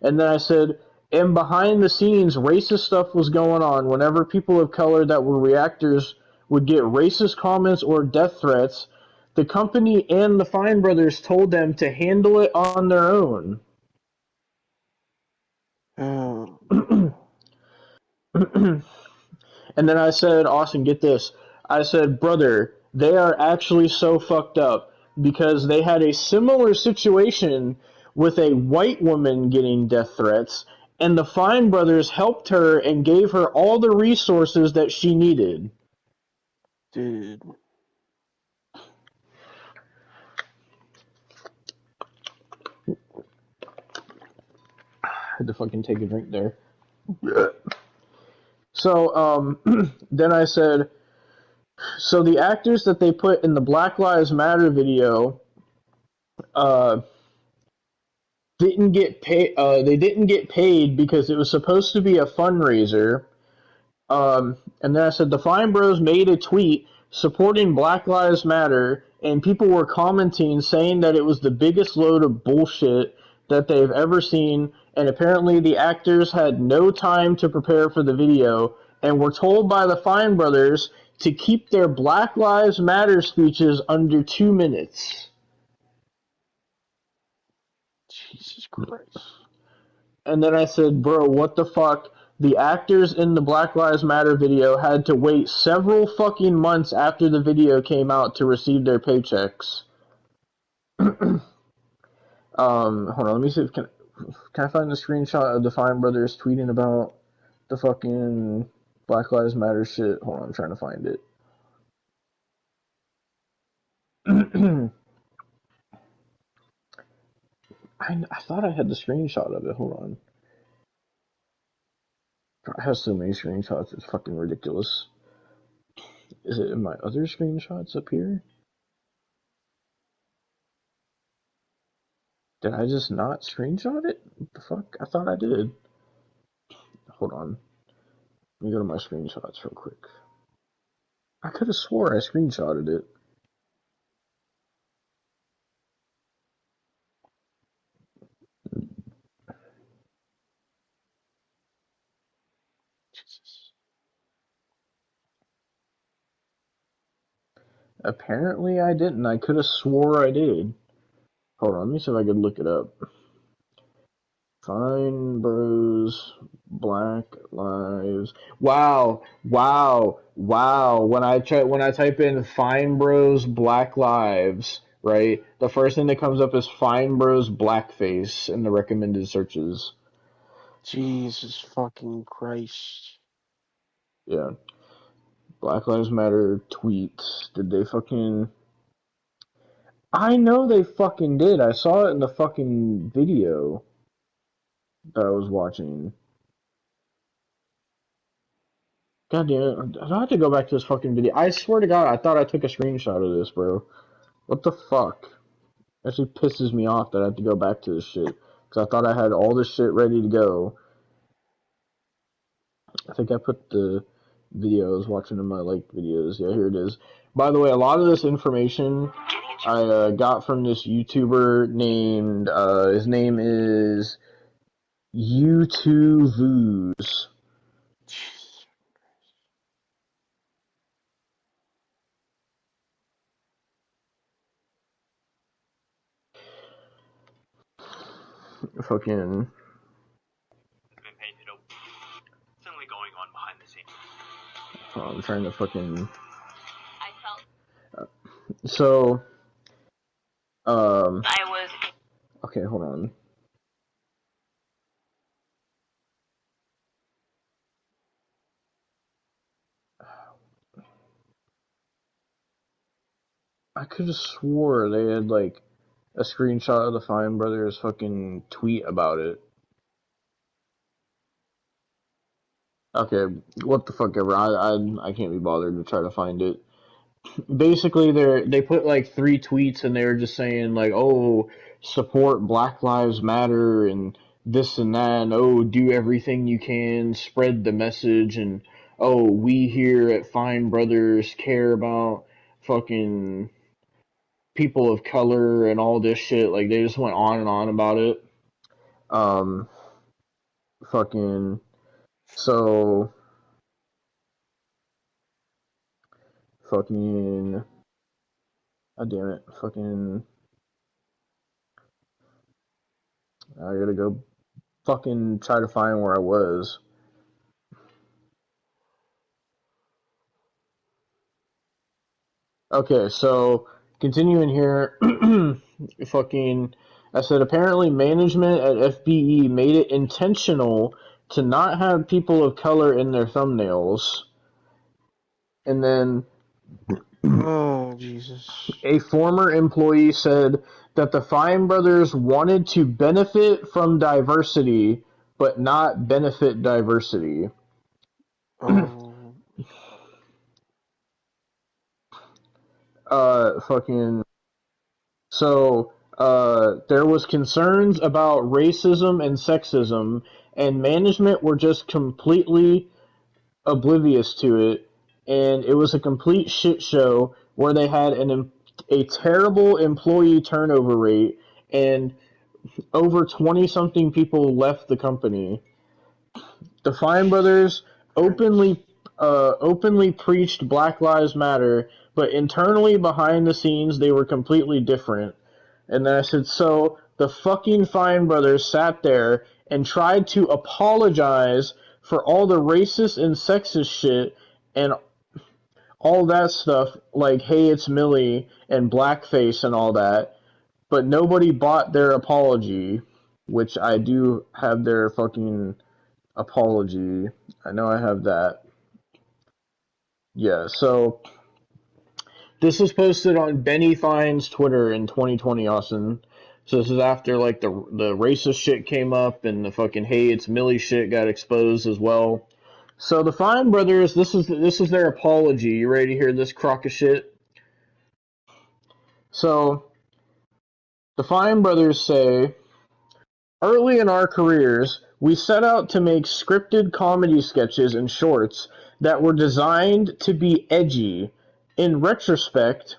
And then I said, and behind the scenes, racist stuff was going on whenever people of color that were reactors would get racist comments or death threats. The company and the Fine Brothers told them to handle it on their own. And then I said, Austin, get this. I said, brother, they are actually so fucked up because they had a similar situation with a white woman getting death threats, and the Fine Brothers helped her and gave her all the resources that she needed. Dude. I had to fucking take a drink there. So, then I said, so the actors that they put in the Black Lives Matter video, uh, didn't get paid. They didn't get paid because it was supposed to be a fundraiser. And then I said the Fine Bros made a tweet supporting Black Lives Matter, and people were commenting saying that it was the biggest load of bullshit that they've ever seen. And apparently, the actors had no time to prepare for the video, and were told by the Fine Brothers to keep their Black Lives Matter speeches under 2 minutes. Jesus Christ. And then I said, bro, what the fuck? The actors in the Black Lives Matter video had to wait several fucking months after the video came out to receive their paychecks. Hold on, let me see if can I find the screenshot of the Fine Brothers tweeting about the fucking Black Lives Matter shit. Hold on, I'm trying to find it. I thought I had the screenshot of it. Hold on. I have so many screenshots, it's fucking ridiculous. Is it in my other screenshots up here? Did I just not screenshot it? What the fuck? I thought I did. Hold on. Let me go to my screenshots real quick. I could have swore I screenshotted it. Jesus. Apparently I didn't. I could have swore I did. Hold on, let me see if I could look it up. Fine Bros Black Lives. Wow, wow, wow. When I type in Fine Bros Black Lives, right? The first thing that comes up is Fine Bros Blackface in the recommended searches. Jesus fucking Christ. Yeah. Black Lives Matter tweets. Did they fucking... I know they fucking did. I saw it in the fucking video that I was watching. God damn it. I have to go back to this fucking video. I swear to God, I thought I took a screenshot of this, bro. What the fuck? Actually pisses me off that I have to go back to this shit. Because I thought I had all this shit ready to go. I think I put the video I was watching in my liked videos. Yeah, here it is. By the way, a lot of this information I got from this YouTuber named, his name is YouTubevoos. Fucking... Something going on behind the scenes. I'm trying to fucking... So... Okay, hold on. I could have swore they had, like, a screenshot of the Fine Brothers fucking tweet about it. Okay, what the fuck ever. I can't be bothered to try to find it. Basically, they put like 3 tweets and they were just saying like, oh, support Black Lives Matter and this and that, and oh, do everything you can, spread the message, and oh, we here at Fine Brothers care about fucking people of color and all this shit. Like they just went on and on about it. Fucking so fucking. God damn it, fucking. I gotta go fucking try to find where I was. Okay, so continuing here, fucking, I said apparently management at FBE made it intentional to not have people of color in their thumbnails. And then Oh, Jesus. a former employee said that the Fine Brothers wanted to benefit from diversity, but not benefit diversity. Oh. Fucking. So, there was concerns about racism and sexism, and management were just completely oblivious to it, and it was a complete shit show where they had a terrible employee turnover rate, and over 20-something people left the company. The Fine Brothers openly preached Black Lives Matter, but internally behind the scenes they were completely different. And then I said, so the fucking Fine Brothers sat there and tried to apologize for all the racist and sexist shit and all that stuff, like Hey It's Millie and blackface and all that, but nobody bought their apology, which I do have their fucking apology. I know I have that. Yeah, so this was posted on Benny Fine's Twitter in 2020, Austin. So this is after like the racist shit came up and the fucking Hey It's Millie shit got exposed as well. So the Fine Brothers, this is their apology. You ready to hear this crock of shit? So the Fine Brothers say, early in our careers, we set out to make scripted comedy sketches and shorts that were designed to be edgy. In retrospect,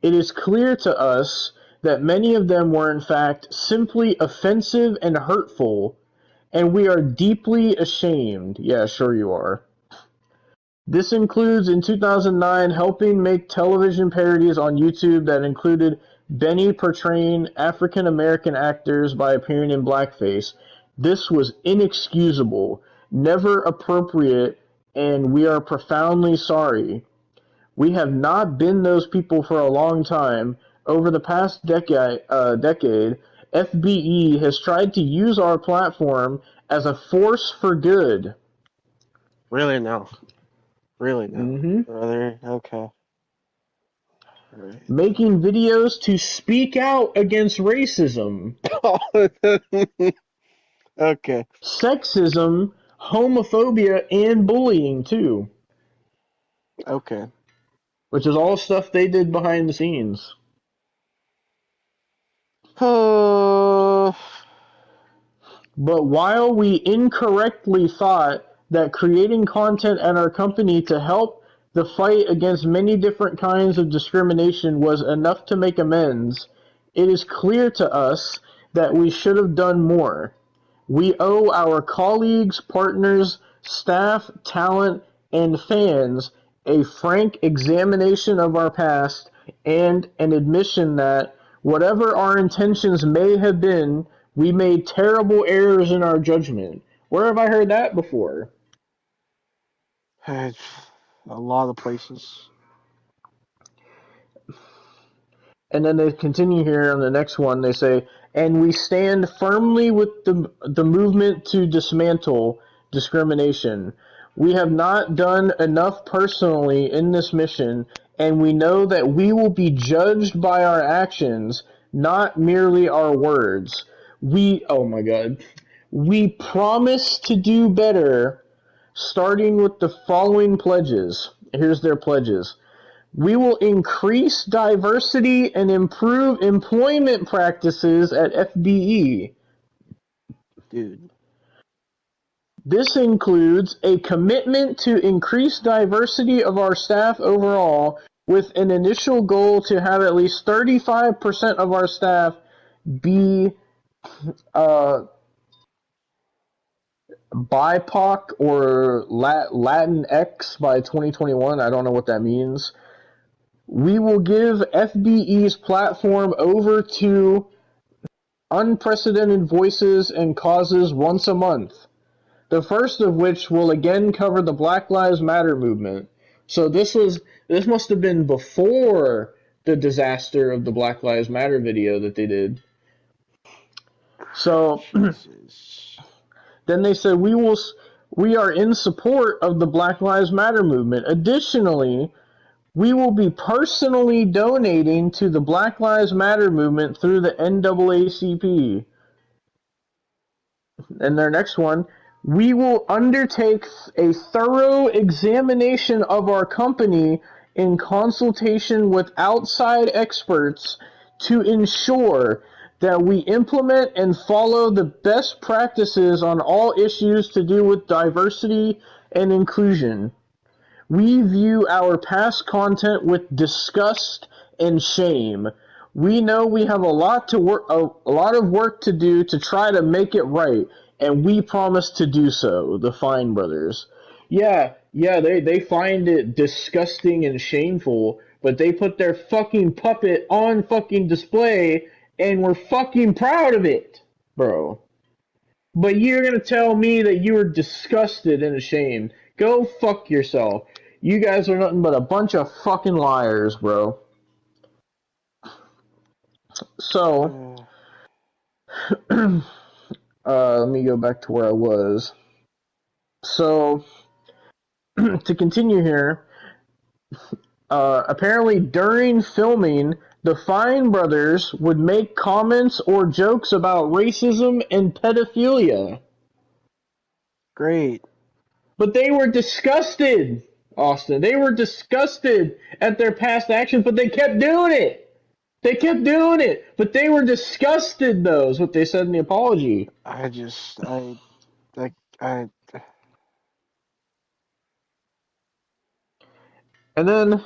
it is clear to us that many of them were in fact simply offensive and hurtful, and we are deeply ashamed. Yeah, sure you are. This includes, in 2009, helping make television parodies on YouTube that included Benny portraying African American actors by appearing in blackface. This was inexcusable, never appropriate, and we are profoundly sorry. We have not been those people for a long time. Over the past decade, FBE has tried to use our platform as a force for good. Really now? Really now, Mm-hmm. brother. Okay. Right. Making videos to speak out against racism, Okay. sexism, homophobia, and bullying too, Okay. which is all stuff they did behind the scenes. Uh, But while we incorrectly thought that creating content at our company to help the fight against many different kinds of discrimination was enough to make amends, it is clear to us that we should have done more. We owe our colleagues, partners, staff, talent, and fans a frank examination of our past and an admission that, whatever our intentions may have been, we made terrible errors in our judgment. Where have I heard that before? a lot of places. And then they continue here on the next one. They say, and we stand firmly with the movement to dismantle discrimination. We have not done enough personally in this mission, and we know that we will be judged by our actions, not merely our words. Oh my God. We promise to do better, starting with the following pledges. Here's their pledges. We will increase diversity and improve employment practices at FBE. Dude. This includes a commitment to increase diversity of our staff overall, with an initial goal to have at least 35% of our staff be BIPOC or Latinx by 2021. I don't know what that means. We will give FBE's platform over to unprecedented voices and causes once a month, the first of which will again cover the Black Lives Matter movement. So this must have been before the disaster of the Black Lives Matter video that they did. So Jesus. then they said we are in support of the Black Lives Matter movement. Additionally, we will be personally donating to the Black Lives Matter movement through the NAACP. And their next one, we will undertake a thorough examination of our company in consultation with outside experts to ensure that we implement and follow the best practices on all issues to do with diversity and inclusion. We view our past content with disgust and shame. We know we have a lot of work to do to try to make it right, and we promise to do so. The Fine brothers. Yeah, they find it disgusting and shameful, but they put their fucking puppet on fucking display, and we're fucking proud of it, bro. But you're gonna tell me that you were disgusted and ashamed. Go fuck yourself. You guys are nothing but a bunch of fucking liars, bro. So, let me go back to where I was. So, to continue here, apparently during filming, the Fine brothers would make comments or jokes about racism and pedophilia. Great. But they were disgusted, Austin. They were disgusted at their past actions, but they kept doing it. They kept doing it. But they were disgusted, though, is what they said in the apology. And then,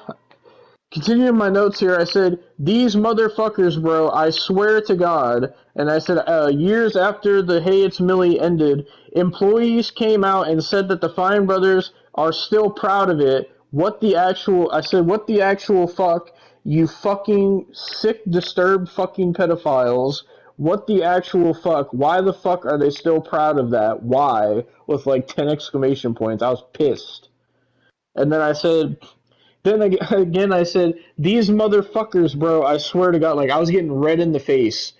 continuing my notes here, I said, these motherfuckers, bro, I swear to God. And I said, years after the Hey It's Millie ended, employees came out and said that the Fine brothers are still proud of it. What the actual fuck, you fucking sick, disturbed fucking pedophiles. What the actual fuck? Why the fuck are they still proud of that? Why? With like 10 exclamation points. I was pissed. And then I said, I said, these motherfuckers, bro, I swear to God, like, I was getting red in the face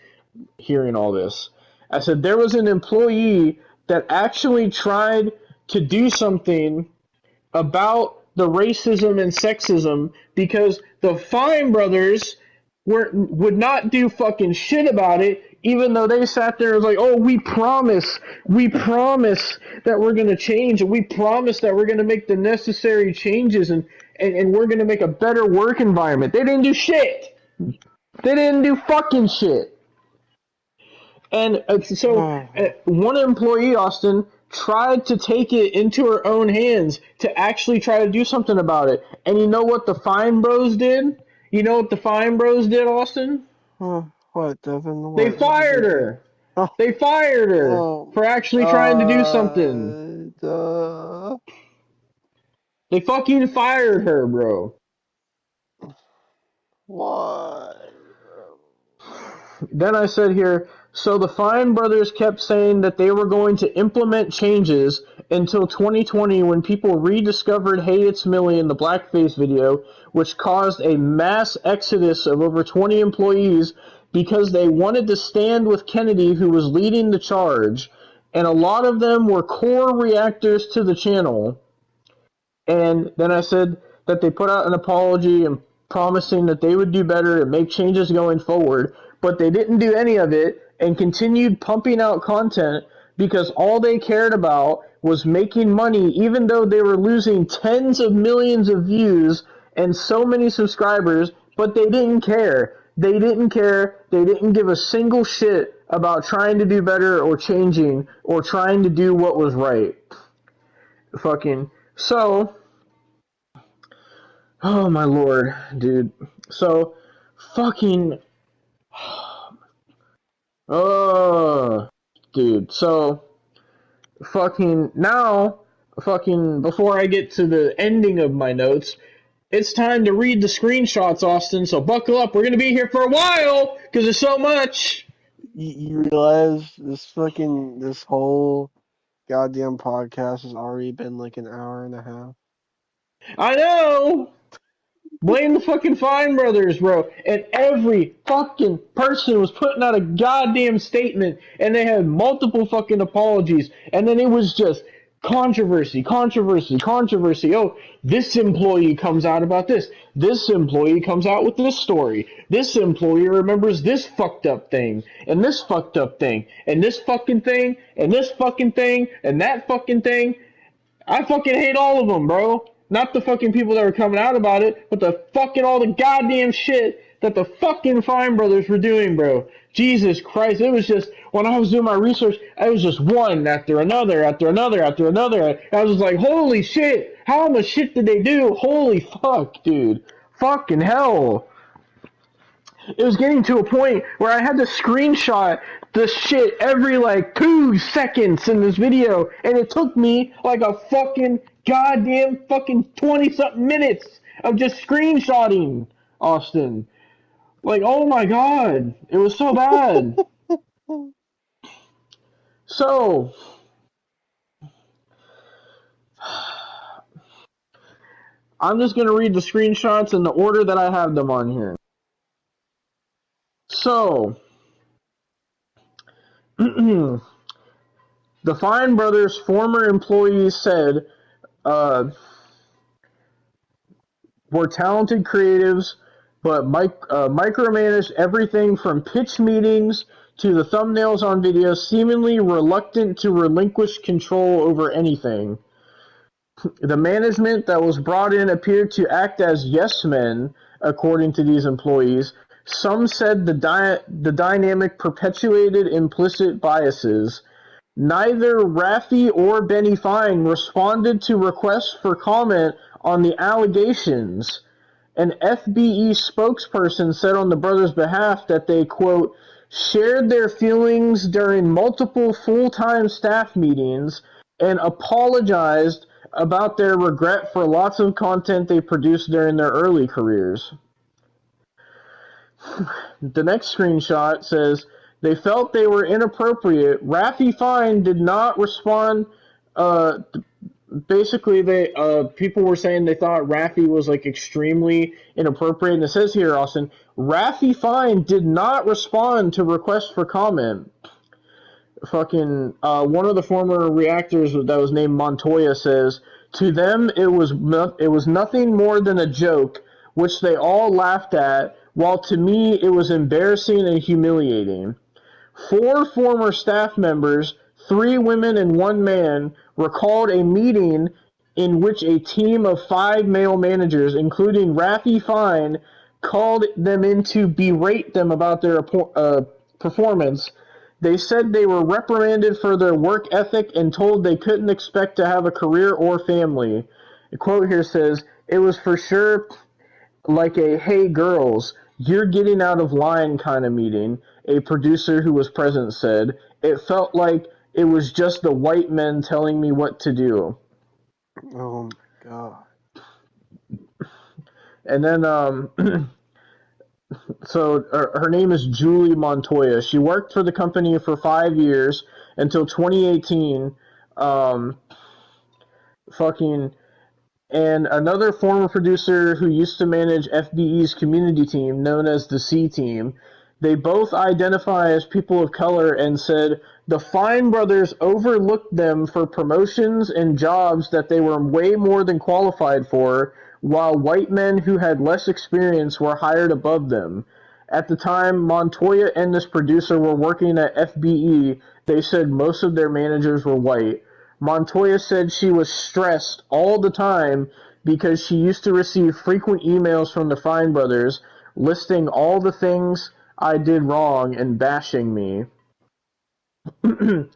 hearing all this. I said, there was an employee that actually tried to do something about the racism and sexism because the Fine brothers would not do fucking shit about it, even though they sat there and was like, oh, we promise that we're going to change, and we promise that we're going to make the necessary changes, and we're going to make a better work environment. They didn't do shit. They didn't do fucking shit. And one employee, Austin, tried to take it into her own hands to actually try to do something about it. And you know what the Fine Bros did? You know what the Fine Bros did, Austin? What, Devon? They fired her. Oh. They fired her for actually trying to do something. They fucking fired her, bro. What? Then I said here, so the Fine brothers kept saying that they were going to implement changes until 2020 when people rediscovered Hey It's Millie in the blackface video, which caused a mass exodus of over 20 employees because they wanted to stand with Kennedy, who was leading the charge, and a lot of them were core reactors to the channel. And then I said that they put out an apology and promising that they would do better and make changes going forward, but they didn't do any of it and continued pumping out content because all they cared about was making money, even though they were losing tens of millions of views and so many subscribers, but they didn't care. They didn't care. They didn't give a single shit about trying to do better or changing or trying to do what was right. Fucking... So, oh my lord, dude. So, fucking, dude. So, fucking, now, fucking, before I get to the ending of my notes, it's time to read the screenshots, Austin, so buckle up. We're gonna be here for a while, because there's so much. You realize this whole goddamn podcast has already been like an hour and a half? I know! Blame the fucking Fine brothers, bro. And every fucking person was putting out a goddamn statement, and they had multiple fucking apologies, and then it was just controversy. Oh, this employee comes out about this. This employee comes out with this story. This employee remembers this fucked up thing, and this fucked up thing, and this fucking thing, and this fucking thing, and that fucking thing. I fucking hate all of them, bro. Not the fucking people that were coming out about it, but the fucking all the goddamn shit that the fucking Fine brothers were doing, bro. Jesus Christ, it was just, when I was doing my research, it was just one after another, after another, after another. I was just like, holy shit, how much shit did they do? Holy fuck, dude. Fucking hell. It was getting to a point where I had to screenshot the shit every like 2 seconds in this video, and it took me like a fucking goddamn fucking 20-something minutes of just screenshotting, Austin. Like, oh my god, it was so bad. So, I'm just going to read the screenshots in the order that I have them on here. So, the Fine brothers' former employees said were talented creatives, but micromanaged everything from pitch meetings to the thumbnails on videos, seemingly reluctant to relinquish control over anything. The management that was brought in appeared to act as yes men, according to these employees. Some said the dynamic perpetuated implicit biases. Neither Raffi or Benny Fine responded to requests for comment on the allegations. An FBE spokesperson said on the brothers' behalf that they, quote, shared their feelings during multiple full-time staff meetings and apologized about their regret for lots of content they produced during their early careers. The next screenshot says, they felt they were inappropriate. Raffi Fine did not respond. Basically, people were saying they thought Raffi was like extremely inappropriate. And it says here, Austin, Raffi Fine did not respond to requests for comment. Fucking one of the former reactors that was named Montoya says, To them, it was nothing more than a joke, which they all laughed at, while to me it was embarrassing and humiliating. 4 former staff members, 3 women and 1 man, recalled a meeting in which a team of 5 male managers, including Raffi Fine, called them in to berate them about their performance. They said they were reprimanded for their work ethic and told they couldn't expect to have a career or family. The quote here says, "It was for sure like a 'hey girls, you're getting out of line' kind of meeting," a producer who was present said. "It felt like it was just the white men telling me what to do." Oh my god. And then, so her name is Julie Montoya. She worked for the company for 5 years until 2018. Um, fucking And another former producer who used to manage FBE's community team, known as the C Team, they both identify as people of color and said the Fine brothers overlooked them for promotions and jobs that they were way more than qualified for, while white men who had less experience were hired above them. At the time Montoya and this producer were working at FBE, they said most of their managers were white. Montoya said she was stressed all the time because she used to receive frequent emails from the Fine brothers listing all the things I did wrong and bashing me. The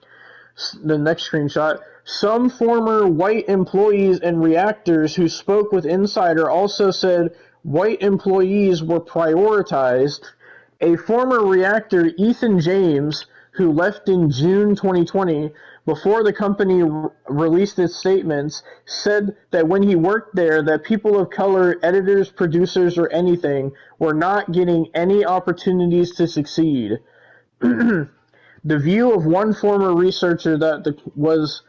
next screenshot. Some former white employees and reactors who spoke with Insider also said white employees were prioritized. A former reactor, Ethan James, who left in June 2020 before the company released its statements, said that when he worked there that people of color, editors, producers, or anything were not getting any opportunities to succeed. The view of one former researcher was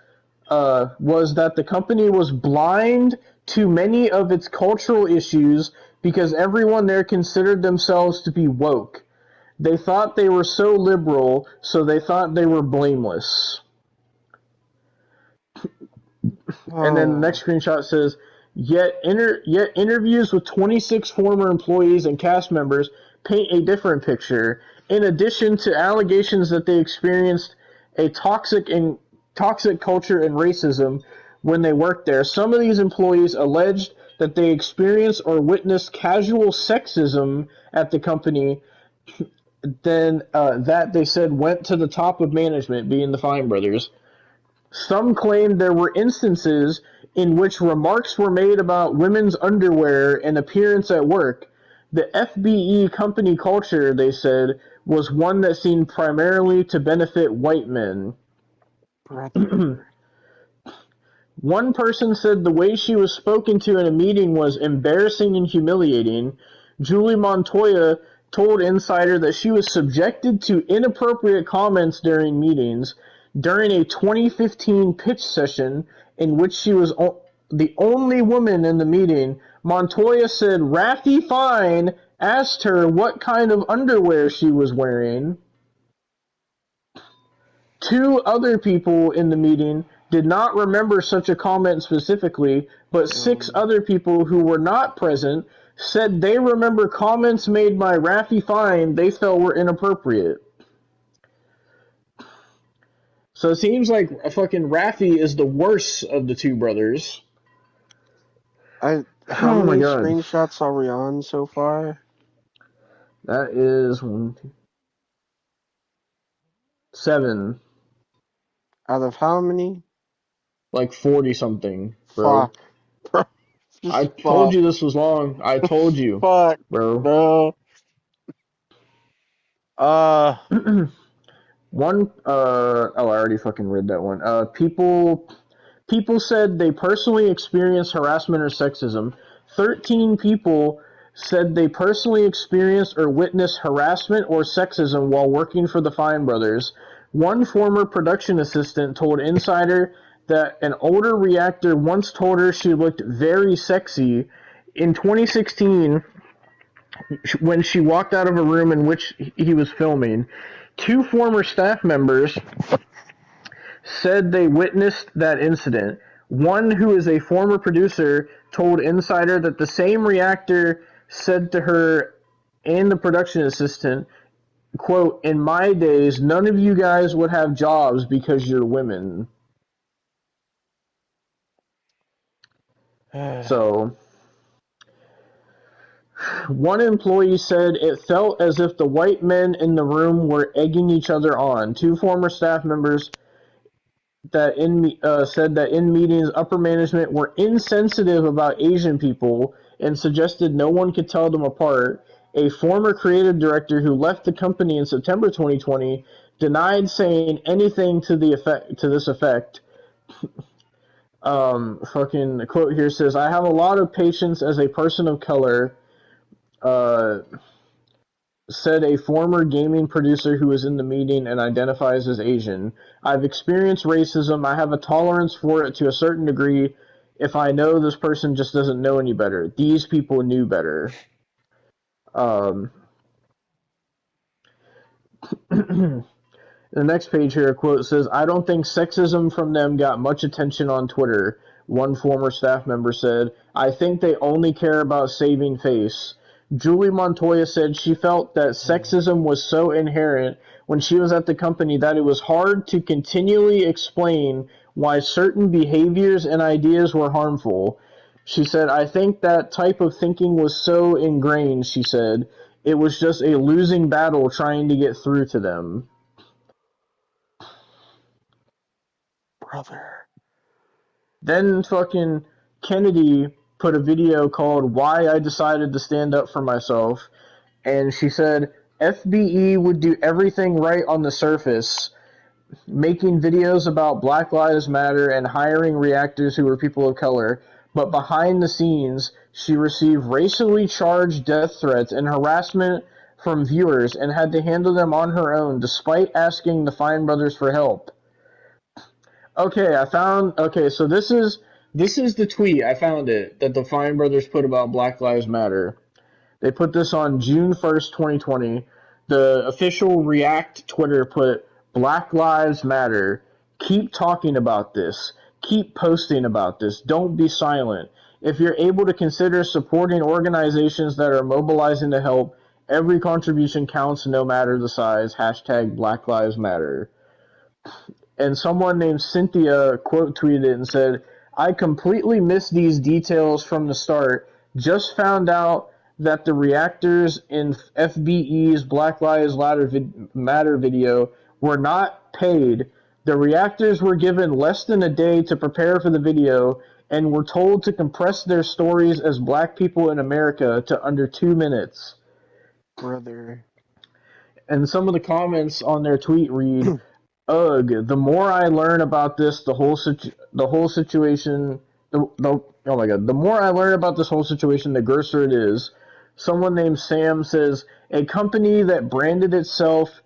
that the company was blind to many of its cultural issues because everyone there considered themselves to be woke. They thought they were so liberal, so they thought they were blameless. And then the next screenshot says, yet interviews with 26 former employees and cast members paint a different picture. In addition to allegations that they experienced a toxic culture and racism when they worked there, some of these employees alleged that they experienced or witnessed casual sexism at the company that they said went to the top of management, being the Fine brothers. Some claimed there were instances in which remarks were made about women's underwear and appearance at work. The FBE company culture, they said, was one that seemed primarily to benefit white men. One person said the way she was spoken to in a meeting was embarrassing and humiliating. Julie Montoya told Insider that she was subjected to inappropriate comments during meetings. During a 2015 pitch session in which she was the only woman in the meeting, Montoya said Raffi Fine asked her what kind of underwear she was wearing. 2 other people in the meeting did not remember such a comment specifically, but 6 other people who were not present said they remember comments made by Raffi Fine they felt were inappropriate. So it seems like fucking Raffi is the worst of the 2 brothers. How many screenshots are we on so far? That is 7. Out of how many? Like 40 something, bro. Fuck. I told you this was long. I told you. Fuck, bro. One, I already fucking read that one. People said they personally experienced harassment or sexism. 13 people said they personally experienced or witnessed harassment or sexism while working for the Fine brothers. One former production assistant told Insider that an older reactor once told her she looked very sexy. In 2016, when she walked out of a room in which he was filming, 2 former staff members said they witnessed that incident. One who is a former producer told Insider that the same reactor said to her and the production assistant, quote, "In my days, none of you guys would have jobs because you're women." So, one employee said it felt as if the white men in the room were egging each other on. Two former staff members said that in meetings, upper management were insensitive about Asian people and suggested no one could tell them apart. A former creative director who left the company in September 2020 denied saying anything to this effect. Fucking quote here says, "I have a lot of patience as a person of color," uh, said a former gaming producer who was in the meeting and identifies as Asian. "I've experienced racism. I have a tolerance for it to a certain degree if I know this person just doesn't know any better. These people knew better." Um, The next page here, a quote says, "I don't think sexism from them got much attention on Twitter," one former staff member said. "I think they only care about saving face." Julie Montoya said she felt that sexism was so inherent when she was at the company that it was hard to continually explain why certain behaviors and ideas were harmful. She said, "I think that type of thinking was so ingrained," she said. "It was just a losing battle trying to get through to them." Brother. Then fucking Kennedy put a video called "Why I Decided to Stand Up for Myself," and she said FBE would do everything right on the surface, making videos about Black Lives Matter and hiring reactors who were people of color, but behind the scenes, she received racially charged death threats and harassment from viewers and had to handle them on her own despite asking the Fine brothers for help. Okay, so this is the tweet. I found it that the Fine brothers put about Black Lives Matter. They put this on June 1st, 2020. The official React Twitter put, "Black Lives Matter. Keep talking about this. Keep posting about this. Don't be silent. If you're able to consider supporting organizations that are mobilizing to help, every contribution counts no matter the size. Hashtag Black Lives Matter." And someone named Cynthia quote tweeted it and said, "I completely missed these details from the start. Just found out that the reactors in FBE's Black Lives Matter video were not paid. The reactors were given less than a day to prepare for the video and were told to compress their stories as black people in America to under 2 minutes." Brother. And some of the comments on their tweet read, "Ugh, the more I learn about this, the whole situation, oh my god, the more I learn about this whole situation, the grosser it is." Someone named Sam says, "A company that branded itself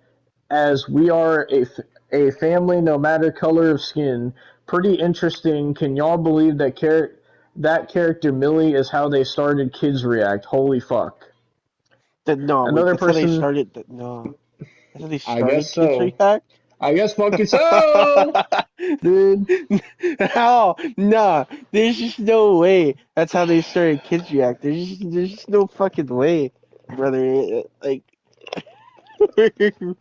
as we are a family no matter color of skin. Pretty interesting. Can y'all believe that character Millie is how they started Kids React? Holy fuck." No, wait, Another that's how they person, started. No, that's how they I started guess Kids so. React. I guess fucking so, dude. How? Nah, there's just no way. That's how they started Kids React. There's just no fucking way, brother. Like we're getting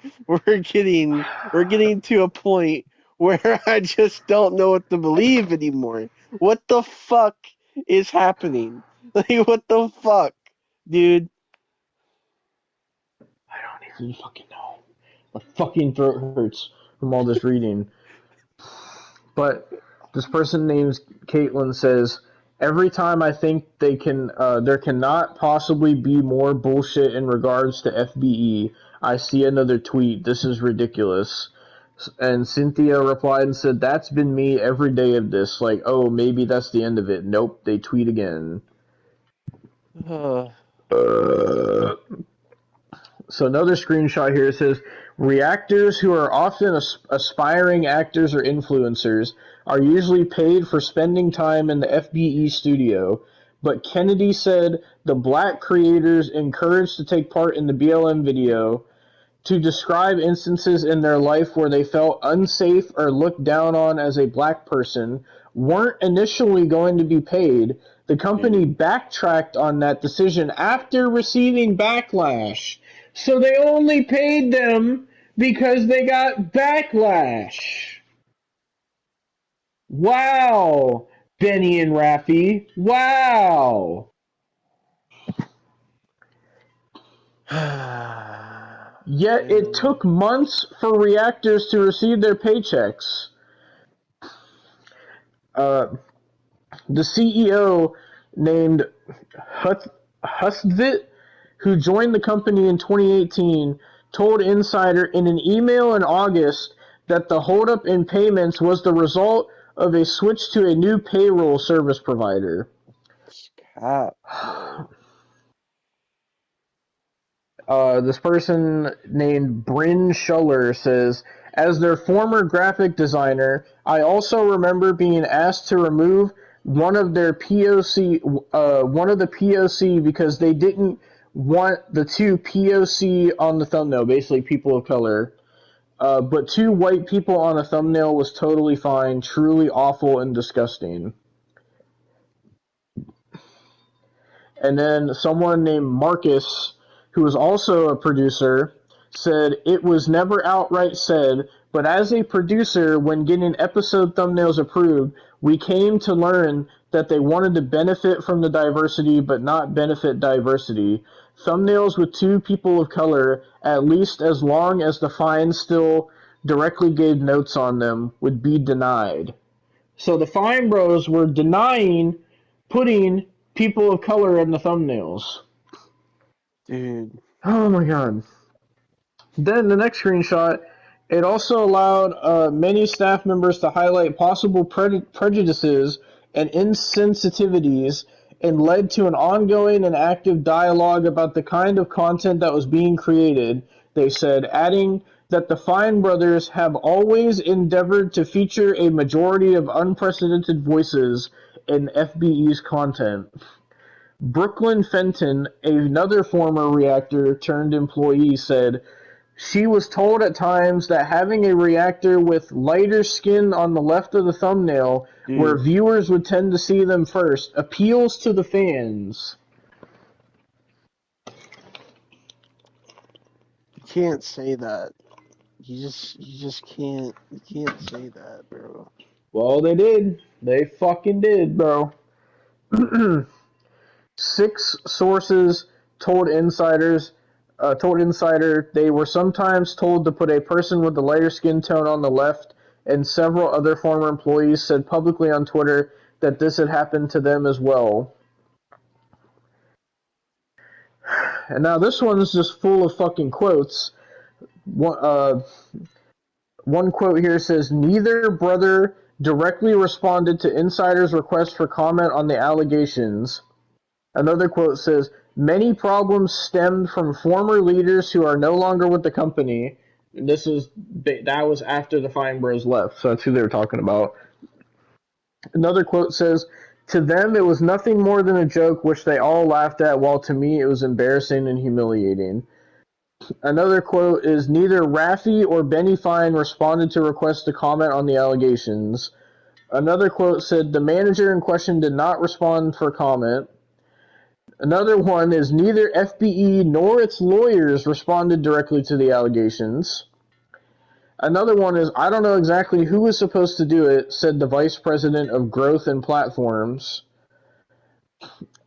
to a point where I just don't know what to believe anymore. What the fuck is happening? Like what the fuck, dude? I don't even fucking know. My fucking throat hurts from all this reading. But this person named Caitlin says, "Every time I think there cannot possibly be more bullshit in regards to FBE, I see another tweet. This is ridiculous." And Cynthia replied and said, "That's been me every day of this. Like, oh, maybe that's the end of it. Nope, they tweet again." Uh, So another screenshot here says, "Reactors who are often aspiring actors or influencers are usually paid for spending time in the FBE studio, but Kennedy said the black creators encouraged to take part in the BLM video to describe instances in their life where they felt unsafe or looked down on as a black person weren't initially going to be paid. The company backtracked on that decision after receiving backlash. So they only paid them because they got backlash. Wow, Benny and Rafi. Wow. Yet it took months for reactors to receive their paychecks. The CEO named Hustvit, who joined the company in 2018, told Insider in an email in August that the holdup in payments was the result of a switch to a new payroll service provider. Cap. This person named Bryn Schuller says, as their former graphic designer, I also remember being asked to remove one of the POC because they didn't want the two POC on the thumbnail, basically people of color. But two white people on a thumbnail was totally fine, truly awful and disgusting. And then someone named Marcus, who was also a producer, said, it was never outright said, but as a producer, when getting episode thumbnails approved, we came to learn that they wanted to benefit from the diversity, but not benefit diversity. Thumbnails with two people of color, at least as long as the fine still directly gave notes on them, would be denied. So the Fine Bros were denying putting people of color in the thumbnails. Dude. Oh my god. Then the next screenshot, it also allowed many staff members to highlight possible prejudices and insensitivities and led to an ongoing and active dialogue about the kind of content that was being created, they said, adding that the Fine brothers have always endeavored to feature a majority of unprecedented voices in FBE's content. Brooklyn Fenton, another former reactor turned employee, said, she was told at times that having a reactor with lighter skin on the left of the thumbnail, where viewers would tend to see them first, appeals to the fans. You can't say that. You just can't say that, bro. Well, they did. They fucking did, bro. 6 sources told Insider they were sometimes told to put a person with a lighter skin tone on the left, and several other former employees said publicly on Twitter that this had happened to them as well. And now this one's just full of fucking quotes. One quote here says, neither brother directly responded to Insider's request for comment on the allegations. Another quote says, many problems stemmed from former leaders who are no longer with the company. That was after the Fine Bros left, so that's who they were talking about. Another quote says, to them it was nothing more than a joke which they all laughed at, while to me it was embarrassing and humiliating. Another quote is, neither Rafi or Benny Fine responded to requests to comment on the allegations. Another quote said, the manager in question did not respond for comment. Another one is, neither FBE nor its lawyers responded directly to the allegations. Another one is, I don't know exactly who was supposed to do it, said the vice president of growth and platforms.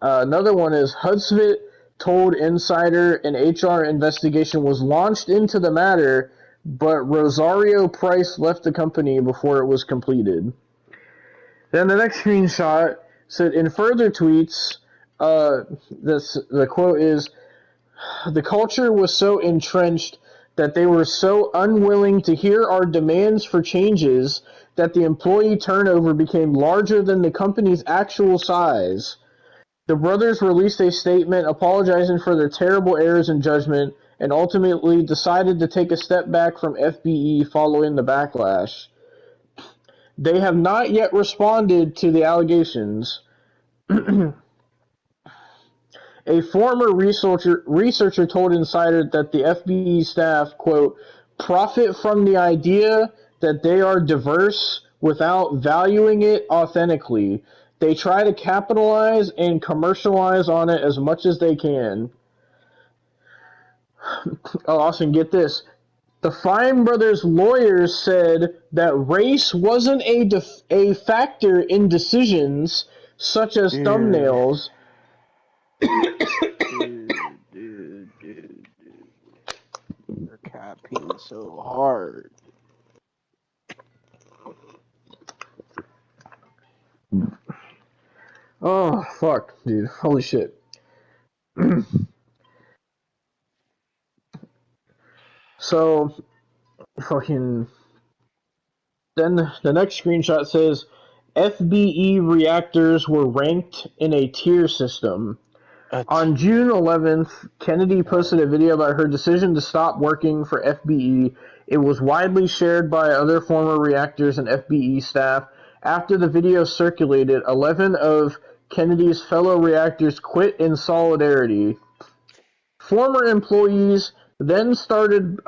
Another one is, Hustvit told Insider an HR investigation was launched into the matter, but Rosario Price left the company before it was completed. Then the next screenshot said, in further tweets, the quote is, the culture was so entrenched that they were so unwilling to hear our demands for changes that the employee turnover became larger than the company's actual size. The brothers released a statement apologizing for their terrible errors in judgment and ultimately decided to take a step back from FBE following the backlash. They have not yet responded to the allegations. A former researcher told Insider that the FBE staff, quote, profit from the idea that they are diverse without valuing it authentically. They try to capitalize and commercialize on it as much as they can. Oh, Austin, get this. The Fine brothers' lawyers said that race wasn't a factor in decisions such as thumbnails. Dude. You're capping so hard. Oh, fuck, dude. Holy shit. So, fucking... Then the next screenshot says, FBE reactors were ranked in a tier system. On June 11th, Kennedy posted a video about her decision to stop working for FBE. It was widely shared by other former reactors and FBE staff. After the video circulated, 11 of Kennedy's fellow reactors quit in solidarity. Former employees then started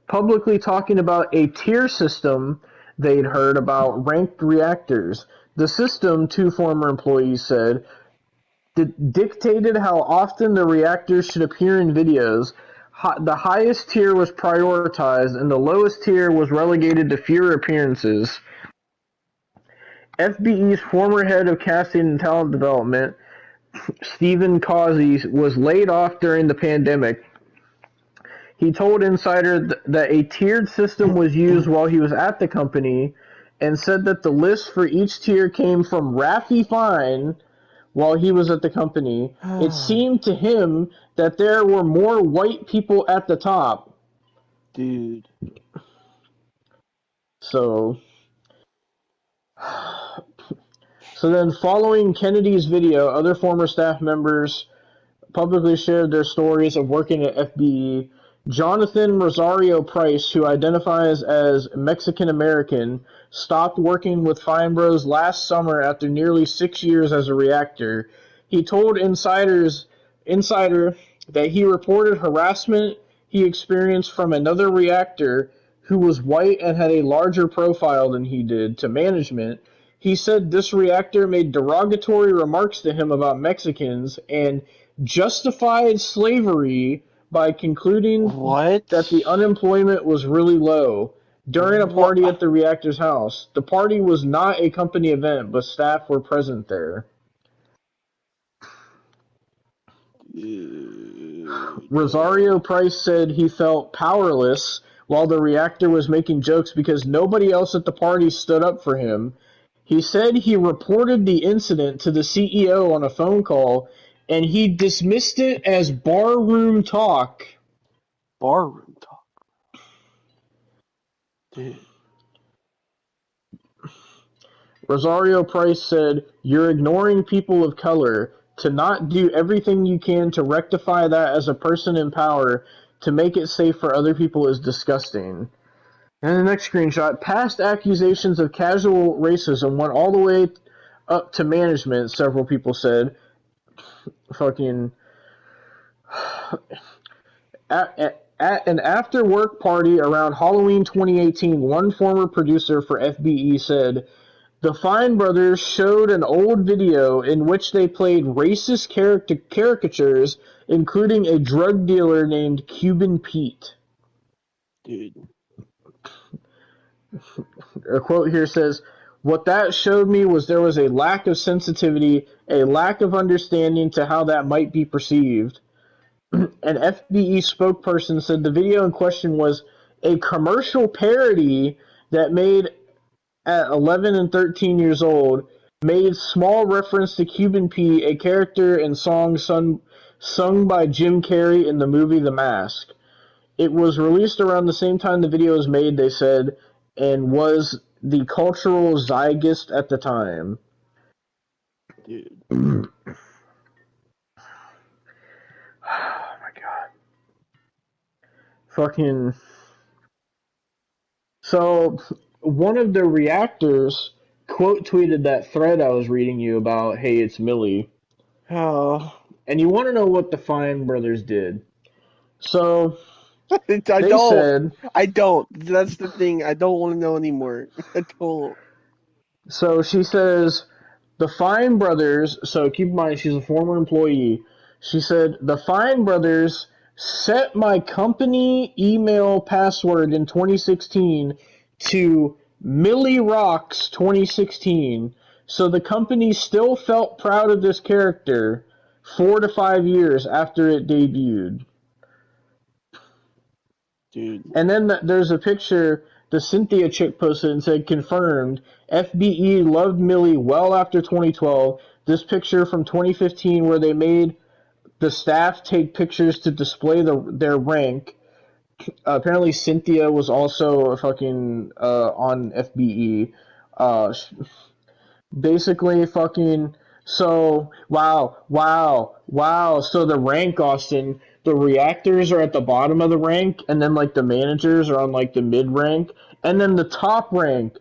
publicly talking about a tier system they'd heard about ranked reactors. The system, two former employees said, dictated how often the reactors should appear in videos. The highest tier was prioritized, and the lowest tier was relegated to fewer appearances. FBE's former head of casting and talent development, Stephen Causey, was laid off during the pandemic. He told Insider that a tiered system was used while he was at the company, and said that the list for each tier came from Raffi Fine while he was at the company. It seemed to him that there were more white people at the top. Dude. So then following Kennedy's video, other former staff members publicly shared their stories of working at FBE. Jonathan Rosario Price, who identifies as Mexican American, stopped working with Fine Bros last summer after nearly 6 years as a reactor. He told Insider that he reported harassment he experienced from another reactor who was white and had a larger profile than he did to management. He said this reactor made derogatory remarks to him about Mexicans and justified slavery by concluding that the unemployment was really low. During a party at the reactor's house. The party was not a company event, but staff were present there. Rosario Price said he felt powerless while the reactor was making jokes because nobody else at the party stood up for him. He said he reported the incident to the CEO on a phone call, and he dismissed it as barroom talk. Barroom talk? Dude. Rosario Price said, "You're ignoring people of color. To not do everything you can to rectify that as a person in power to make it safe for other people is disgusting." And the next screenshot, past accusations of casual racism went all the way up to management, several people said. Fucking... At an after-work party around Halloween 2018, one former producer for FBE said, "The Fine brothers showed an old video in which they played racist caricatures, including a drug dealer named Cuban Pete." Dude. A quote here says, "What that showed me was there was a lack of sensitivity, a lack of understanding to how that might be perceived." An FBE spokesperson said the video in question was a commercial parody that made at 11 and 13 years old, made small reference to Cuban Pete, a character in songs sung by Jim Carrey in the movie The Mask. It was released around the same time the video was made, they said, and was the cultural zeitgeist at the time. Dude. Oh my god. Fucking... So, one of the reactors quote tweeted that thread I was reading you about, "Hey, it's Millie." Oh. And you want to know what the Fine brothers did? So I they don't. said. I don't. That's the thing. I don't want to know anymore. I don't. So she says the Fine brothers. So keep in mind she's a former employee. She said the Fine brothers set my company email password in 2016 to Millie Rocks 2016. So the company still felt proud of this character 4 to 5 years after it debuted. Dude. And then there's a picture the Cynthia chick posted and said, confirmed, FBE loved Millie well after 2012. This picture from 2015 where they made the staff take pictures to display their rank. Apparently Cynthia was also a fucking on FBE. Basically fucking so wow. So the rank, Austin, the reactors are at the bottom of the rank, and then like the managers are on like the mid rank, and then the top rank,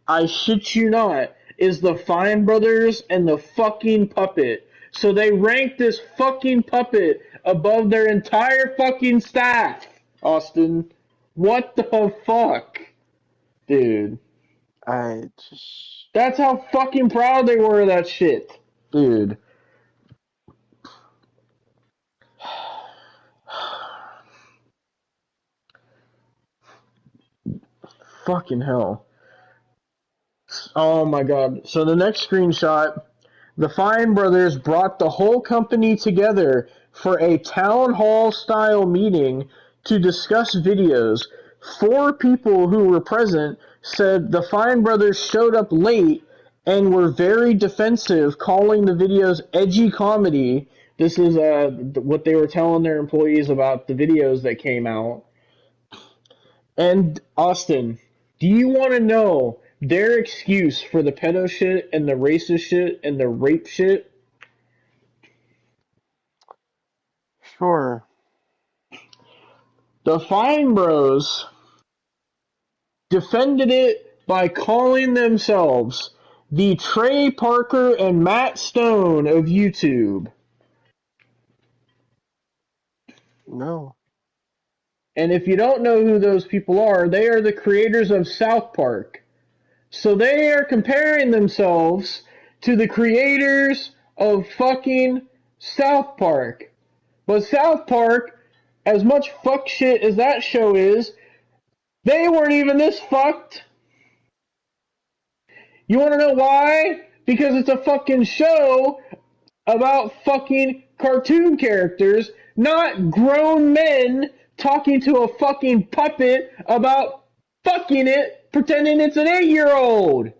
I shit you not, is the Fine Brothers and the fucking puppet. So they rank this fucking puppet above their entire fucking staff, Austin. What the fuck? Dude. I just. That's how fucking proud they were of that shit. Dude. Fucking hell. Oh my god. So the next screenshot, the Fine brothers brought the whole company together for a town hall style meeting to discuss videos. 4 people who were present said the Fine brothers showed up late and were very defensive, calling the videos edgy comedy. This is what they were telling their employees about the videos that came out. And Austin, do you want to know their excuse for the pedo shit and the racist shit and the rape shit? Sure. The Fine Bros defended it by calling themselves the Trey Parker and Matt Stone of YouTube. No. And if you don't know who those people are, they are the creators of South Park. So they are comparing themselves to the creators of fucking South Park. But South Park, as much fuck shit as that show is, they weren't even this fucked. You wanna know why? Because it's a fucking show about fucking cartoon characters, not grown men talking to a fucking puppet about fucking it, pretending it's an 8-year-old.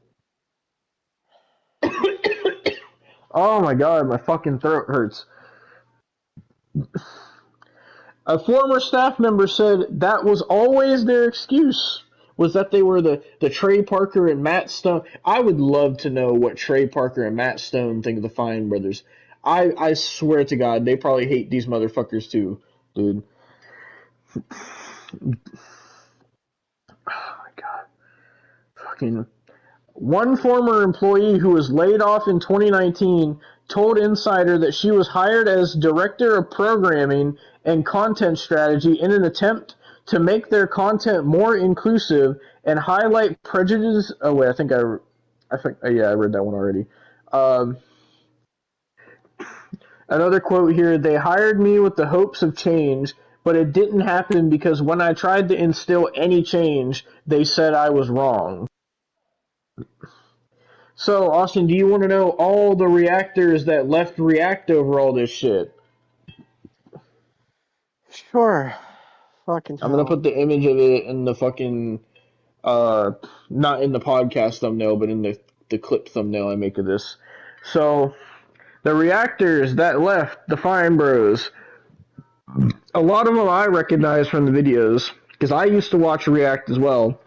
Oh my god, my fucking throat hurts. A former staff member said that was always their excuse, was that they were the Trey Parker and Matt Stone. I would love to know what Trey Parker and Matt Stone think of the Fine brothers. I swear to God, they probably hate these motherfuckers too, dude. Oh my god. Fucking. One former employee who was laid off in 2019 told Insider that she was hired as director of programming and content strategy in an attempt to make their content more inclusive and highlight prejudice. Oh wait, I think yeah, I read that one already. Another quote here: "They hired me with the hopes of change, but it didn't happen because when I tried to instill any change, they said I was wrong." So, Austin, do you want to know all the reactors that left React over all this shit? Sure. Fucking I'm gonna hell. put the image of it in the fucking, not in the podcast thumbnail, but in the clip thumbnail I make of this. So, the reactors that left the Fine Bros, a lot of them I recognize from the videos, because I used to watch React as well.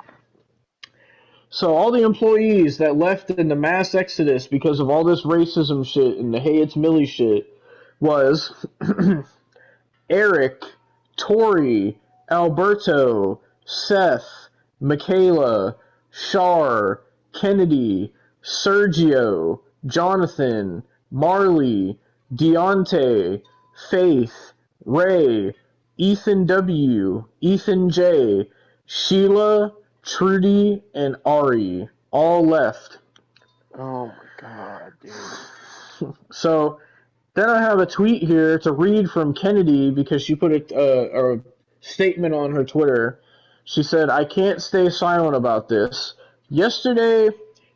So all the employees that left in the mass exodus because of all this racism shit and the hey it's Millie shit was Eric, Tori, Alberto, Seth, Michaela, Shar, Kennedy, Sergio, Jonathan, Marley, Deontay, Faith, Ray, Ethan W, Ethan J, Sheila, Trudy, and Ari all left. Oh my god, dude. So then I have a tweet here to read from Kennedy because she put a statement on her Twitter. She said, "I can't stay silent about this. Yesterday,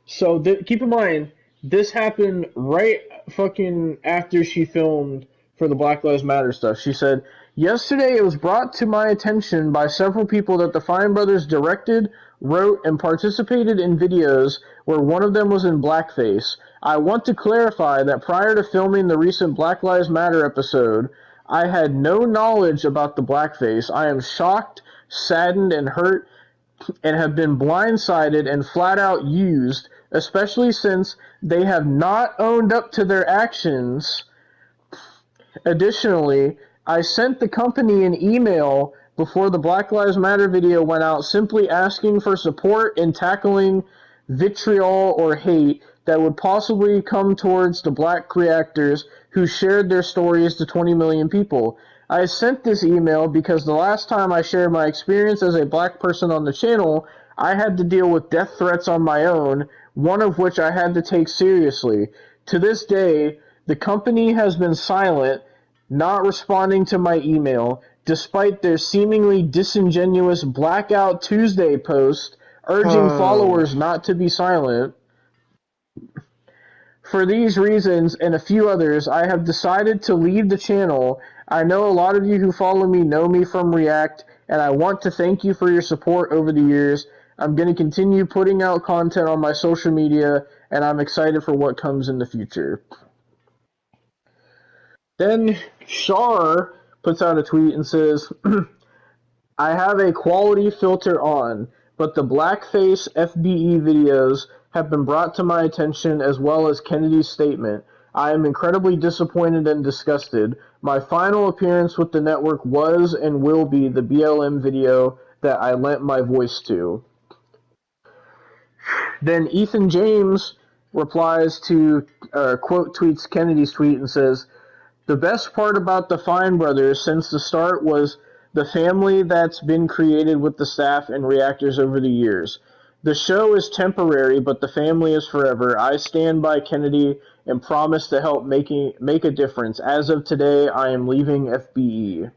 so keep in mind, this happened right fucking after she filmed for the Black Lives Matter stuff. She said, yesterday it was brought to my attention by several people that the Fine Brothers directed, wrote, and participated in videos where one of them was in blackface. I want to clarify that prior to filming the recent Black Lives Matter episode, I had no knowledge about the blackface. I am shocked, saddened, and hurt and have been blindsided and flat out used, especially since they have not owned up to their actions. Additionally, I sent the company an email before the Black Lives Matter video went out simply asking for support in tackling vitriol or hate that would possibly come towards the black reactors who shared their stories to 20 million people. I sent this email because the last time I shared my experience as a black person on the channel, I had to deal with death threats on my own, one of which I had to take seriously. To this day, the company has been silent, not responding to my email, despite their seemingly disingenuous Blackout Tuesday post urging followers not to be silent. For these reasons and a few others, I have decided to leave the channel. I know a lot of you who follow me know me from React, and I want to thank you for your support over the years. I'm going to continue putting out content on my social media, and I'm excited for what comes in the future. Then Shar puts out a tweet and says, I have a quality filter on, but the blackface FBE videos have been brought to my attention as well as Kennedy's statement. I am incredibly disappointed and disgusted. My final appearance with the network was and will be the BLM video that I lent my voice to. Then Ethan James replies to, quote tweets Kennedy's tweet and says, the best part about the Fine Brothers since the start was the family that's been created with the staff and reactors over the years. The show is temporary, but the family is forever. I stand by Kennedy and promise to help make a difference. As of today, I am leaving FBE.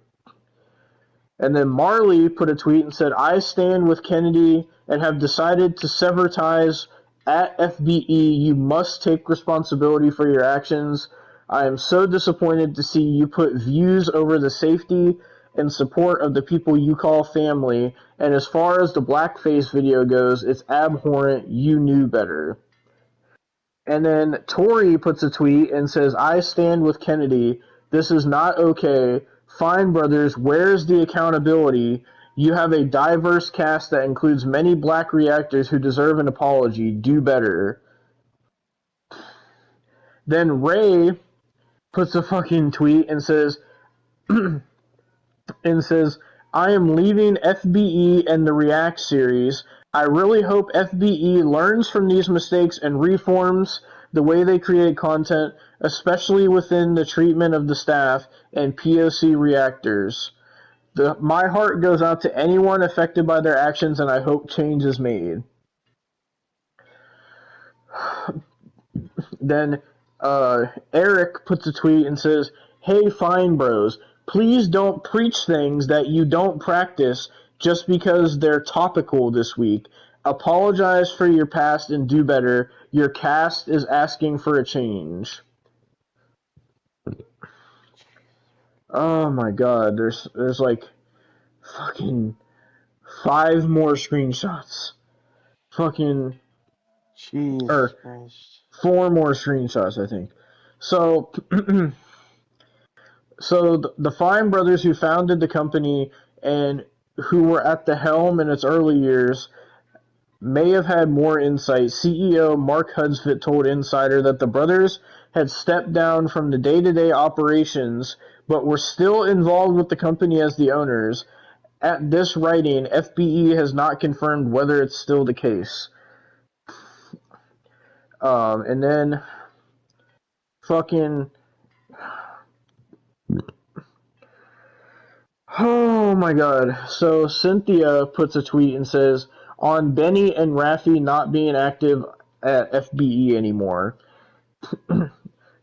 And then Marley put a tweet and said, I stand with Kennedy and have decided to sever ties at FBE. You must take responsibility for your actions. I am so disappointed to see you put views over the safety and support of the people you call family. And as far as the blackface video goes, it's abhorrent. You knew better. And then Tori puts a tweet and says, I stand with Kennedy. This is not okay. Fine Brothers, where's the accountability? You have a diverse cast that includes many black reactors who deserve an apology. Do better. Then Ray puts a fucking tweet and says, I am leaving FBE and the React series. I really hope FBE learns from these mistakes and reforms the way they create content, especially within the treatment of the staff and POC reactors. My heart goes out to anyone affected by their actions, and I hope change is made. Then Eric puts a tweet and says, hey, Fine Bros, please don't preach things that you don't practice just because they're topical this week. Apologize for your past and do better. Your cast is asking for a change. Oh my god, there's like fucking 5 more screenshots. Fucking Jesus Christ. 4 more screenshots, I think. So the Fine Brothers who founded the company and who were at the helm in its early years may have had more insight. CEO Mark Hudspeth told Insider that the brothers had stepped down from the day-to-day operations but were still involved with the company as the owners. At this writing, FBE has not confirmed whether it's still the case. And then fucking Oh my god. So Cynthia puts a tweet and says, on Benny and Raffi not being active at FBE anymore.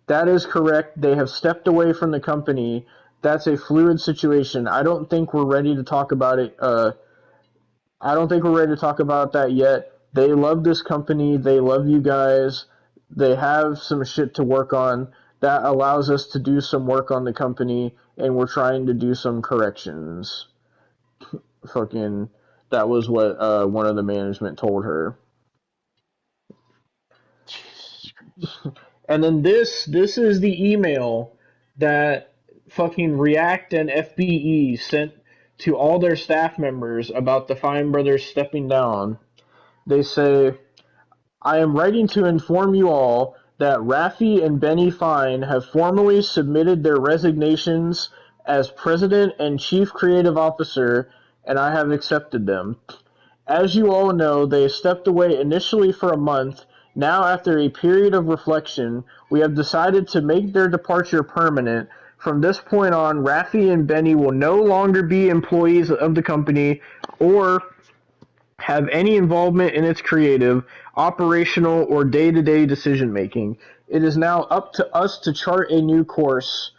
That is correct. They have stepped away from the company. That's a fluid situation. I don't think we're ready to talk about it. I don't think we're ready to talk about that yet. They love this company. They love you guys. They have some shit to work on. That allows us to do some work on the company, and we're trying to do some corrections. Fucking, that was what one of the management told her. Jesus Christ. And then this is the email that fucking React and FBE sent to all their staff members about the Fine brothers stepping down. They say, I am writing to inform you all that Raffi and Benny Fine have formally submitted their resignations as President and Chief Creative Officer, and I have accepted them. As you all know, they stepped away initially for a month. Now, after a period of reflection, we have decided to make their departure permanent. From this point on, Raffi and Benny will no longer be employees of the company or have any involvement in its creative, operational, or day-to-day decision-making. It is now up to us to chart a new course.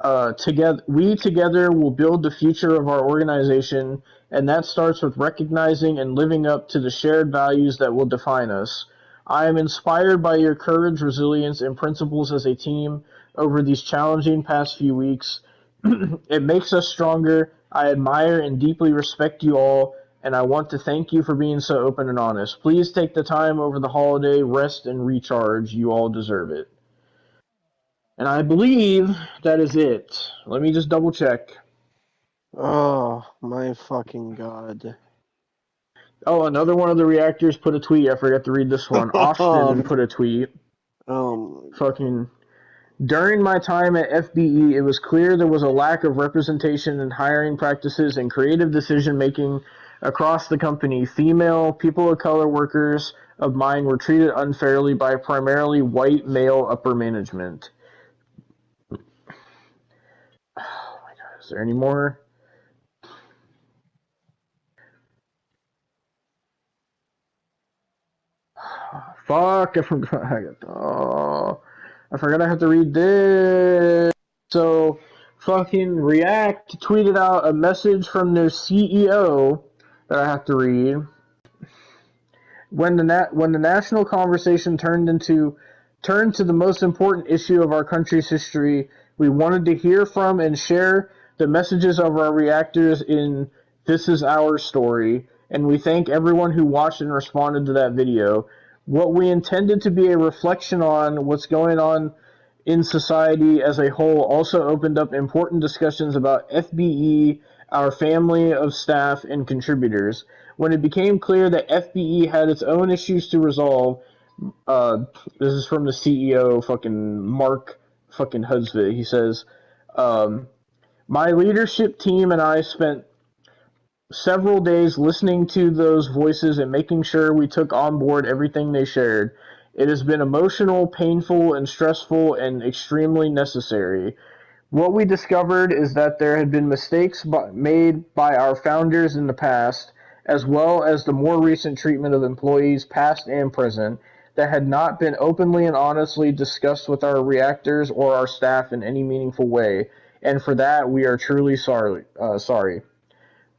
We together will build the future of our organization, and that starts with recognizing and living up to the shared values that will define us. I am inspired by your courage, resilience, and principles as a team over these challenging past few weeks. It makes us stronger. I admire and deeply respect you all, and I want to thank you for being so open and honest. Please take the time over the holiday, rest and recharge. You all deserve it. And I believe that is it. Let me just double check. Oh my fucking god. Oh, another one of the reactors put a tweet. I forgot to read this one. Austin put a tweet. Fucking. During my time at FBE, it was clear there was a lack of representation in hiring practices and creative decision making across the company. Female, people of color workers of mine were treated unfairly by primarily white male upper management. Oh my god, is there any more? Fuck, I forgot. I forgot I have to read this. So, fucking React tweeted out a message from their CEO that I have to read. When the national conversation turned to the most important issue of our country's history, we wanted to hear from and share the messages of our reactors in This Is Our Story, and we thank everyone who watched and responded to that video. What we intended to be a reflection on what's going on in society as a whole also opened up important discussions about FBE, our family of staff and contributors. When it became clear that FBE had its own issues to resolve, this is from the CEO, fucking Mark fucking Hudspeth. He says, my leadership team and I spent several days listening to those voices and making sure we took on board everything they shared. It has been emotional, painful, and stressful, and extremely necessary. What we discovered is that there had been mistakes made by our founders in the past, as well as the more recent treatment of employees, past and present, that had not been openly and honestly discussed with our reactors or our staff in any meaningful way, and for that we are truly sorry.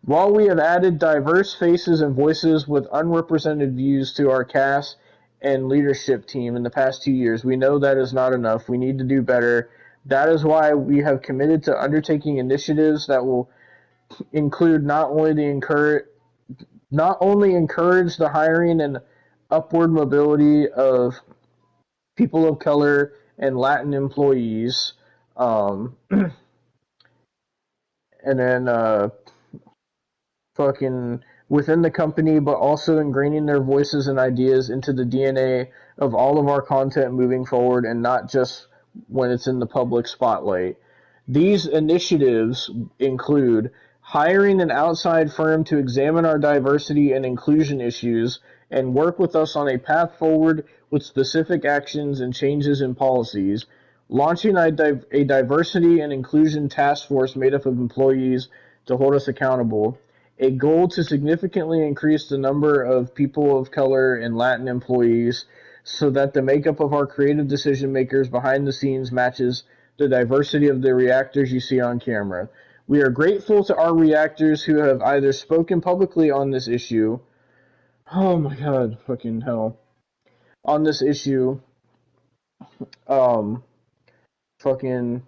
While we have added diverse faces and voices with unrepresented views to our cast and leadership team in the past 2 years, we know that is not enough. We need to do better. That is why we have committed to undertaking initiatives that will include not only encourage the hiring and upward mobility of people of color and Latin employees, and then fucking within the company, but also ingraining their voices and ideas into the DNA of all of our content moving forward, and not just when it's in the public spotlight. These initiatives include hiring an outside firm to examine our diversity and inclusion issues and work with us on a path forward with specific actions and changes in policies, launching a diversity and inclusion task force made up of employees to hold us accountable, a goal to significantly increase the number of people of color and Latin employees so that the makeup of our creative decision makers behind the scenes matches the diversity of the reactors you see on camera. We are grateful to our reactors who have either spoken publicly on this issue. Oh my god, fucking hell. On this issue, um, fucking,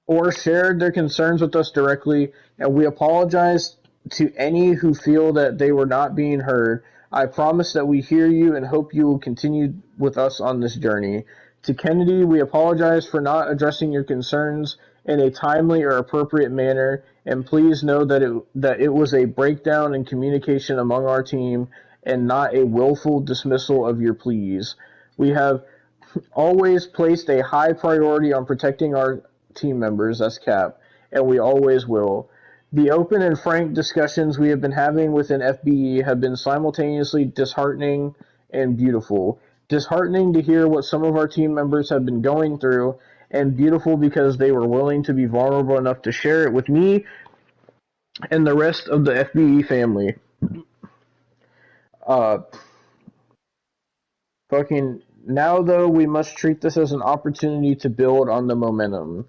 or shared their concerns with us directly, and we apologize to any who feel that they were not being heard. I promise that we hear you and hope you will continue with us on this journey. To Kennedy, we apologize for not addressing your concerns in a timely or appropriate manner, and please know that it was a breakdown in communication among our team and not a willful dismissal of your pleas. We have always placed a high priority on protecting our team members, that's Cap, and we always will. The open and frank discussions we have been having within FBE have been simultaneously disheartening and beautiful. Disheartening to hear what some of our team members have been going through, and beautiful because they were willing to be vulnerable enough to share it with me and the rest of the FBE family. Uh, fucking now though, we must treat this as an opportunity to build on the momentum.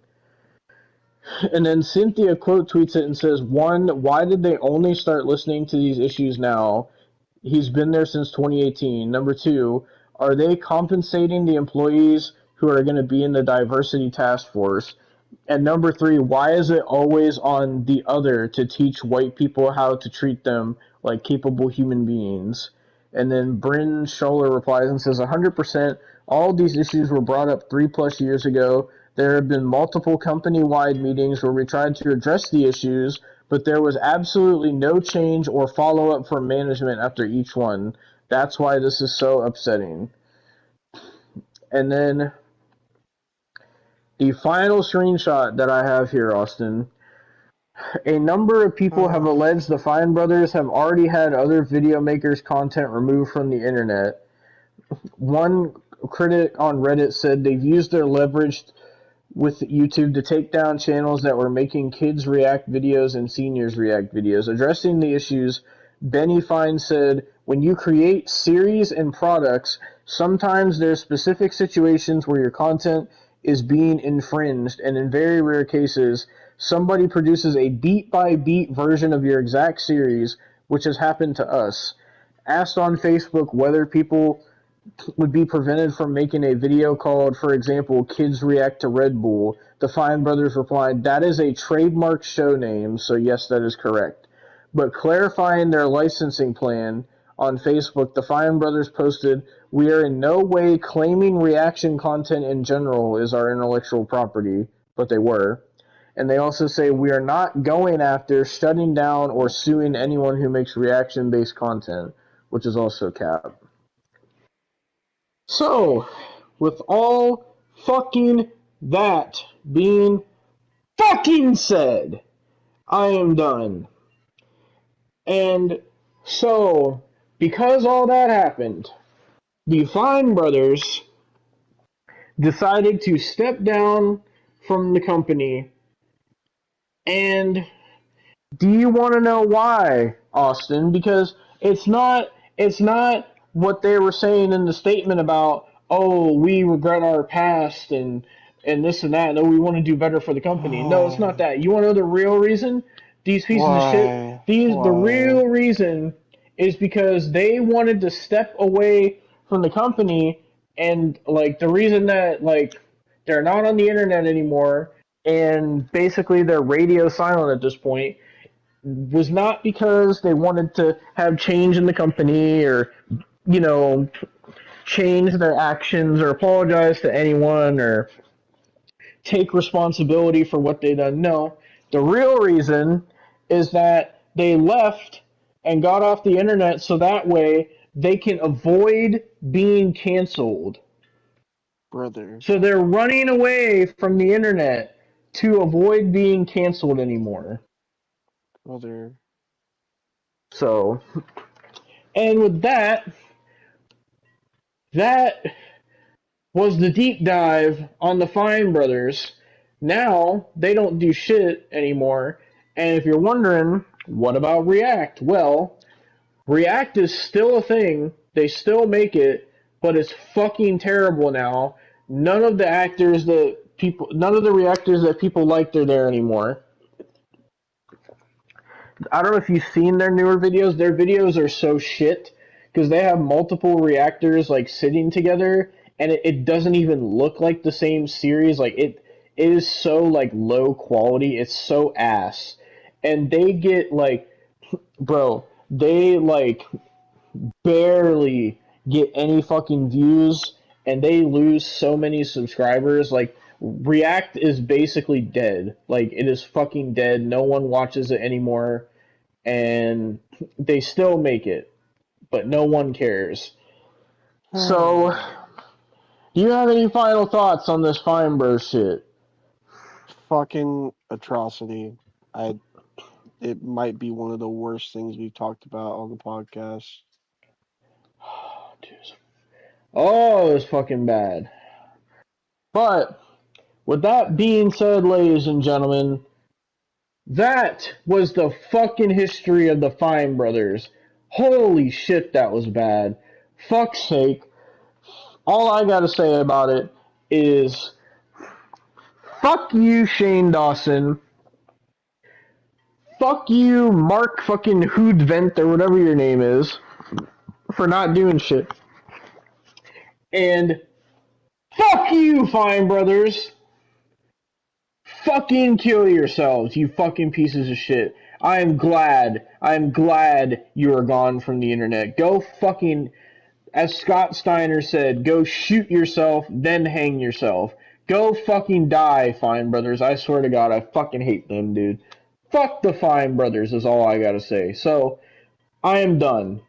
And then Cynthia quote tweets it and says, one, why did they only start listening to these issues now? He's been there since 2018. Number two, are they compensating the employees who are going to be in the diversity task force? And number three, why is it always on the other to teach white people how to treat them like capable human beings? And then Bryn Scholler replies and says, 100%, all these issues were brought up 3+ years ago. There have been multiple company-wide meetings where we tried to address the issues, but there was absolutely no change or follow-up from management after each one. That's why this is so upsetting. And then the final screenshot that I have here, Austin. A number of people have alleged the Fine Brothers have already had other video makers' content removed from the internet. One critic on Reddit said they've used their leverage with YouTube to take down channels that were making kids react videos and seniors react videos. Addressing the issues, Benny Fine said, when you create series and products, sometimes there's specific situations where your content is being infringed, and in very rare cases, somebody produces a beat-by-beat version of your exact series, which has happened to us. Asked on Facebook whether people would be prevented from making a video called, for example, Kids React to Red Bull, the Fine Brothers replied, that is a trademark show name, so yes, that is correct. But clarifying their licensing plan on Facebook, the Fine Brothers posted, we are in no way claiming reaction content in general is our intellectual property, but they were. And they also say, we are not going after, shutting down, or suing anyone who makes reaction-based content, which is also cap. So, with all fucking that being fucking said, I am done. And so, because all that happened, the Fine Brothers decided to step down from the company. And do you want to know why, Austin? Because it's not what they were saying in the statement about, oh, we regret our past and this and that. No, we want to do better for the company. No, it's not that. You want to know the real reason? These pieces of shit. The real reason is because they wanted to step away from the company, and like the reason that like they're not on the internet anymore and basically they're radio silent at this point was not because they wanted to have change in the company or, you know, change their actions or apologize to anyone or take responsibility for what they done. No, the real reason is that they left and got off the internet so that way they can avoid being canceled. Brother. So they're running away from the internet to avoid being canceled anymore. Brother. So, and with that was the deep dive on the Fine Brothers. Now, they don't do shit anymore. And if you're wondering, what about React? Well, React is still a thing. They still make it, but it's fucking terrible now. None of the reactors that people liked are there anymore. I don't know if you've seen their newer videos. Their videos are so shit because they have multiple reactors like sitting together, and it doesn't even look like the same series. Like it is so like low quality. It's so ass, and they get like, bro, they like barely get any fucking views, and they lose so many subscribers. Like React is basically dead. Like it is fucking dead. No one watches it anymore, and they still make it, but no one cares. So, do you have any final thoughts on this Feinberg shit? Fucking atrocity. It might be one of the worst things we've talked about on the podcast. Oh, it was fucking bad. But, with that being said, ladies and gentlemen, that was the fucking history of the Fine Brothers. Holy shit, that was bad. Fuck's sake. All I gotta say about it is fuck you, Shane Dawson. Fuck you, Mark fucking Hoodvent or whatever your name is, for not doing shit. And fuck you, Fine Brothers. Fucking kill yourselves, you fucking pieces of shit. I'm glad you are gone from the internet. Go fucking, as Scott Steiner said, go shoot yourself, then hang yourself. Go fucking die, Fine Brothers. I swear to God, I fucking hate them, dude. Fuck the Fine Brothers is all I gotta say. So, I am done.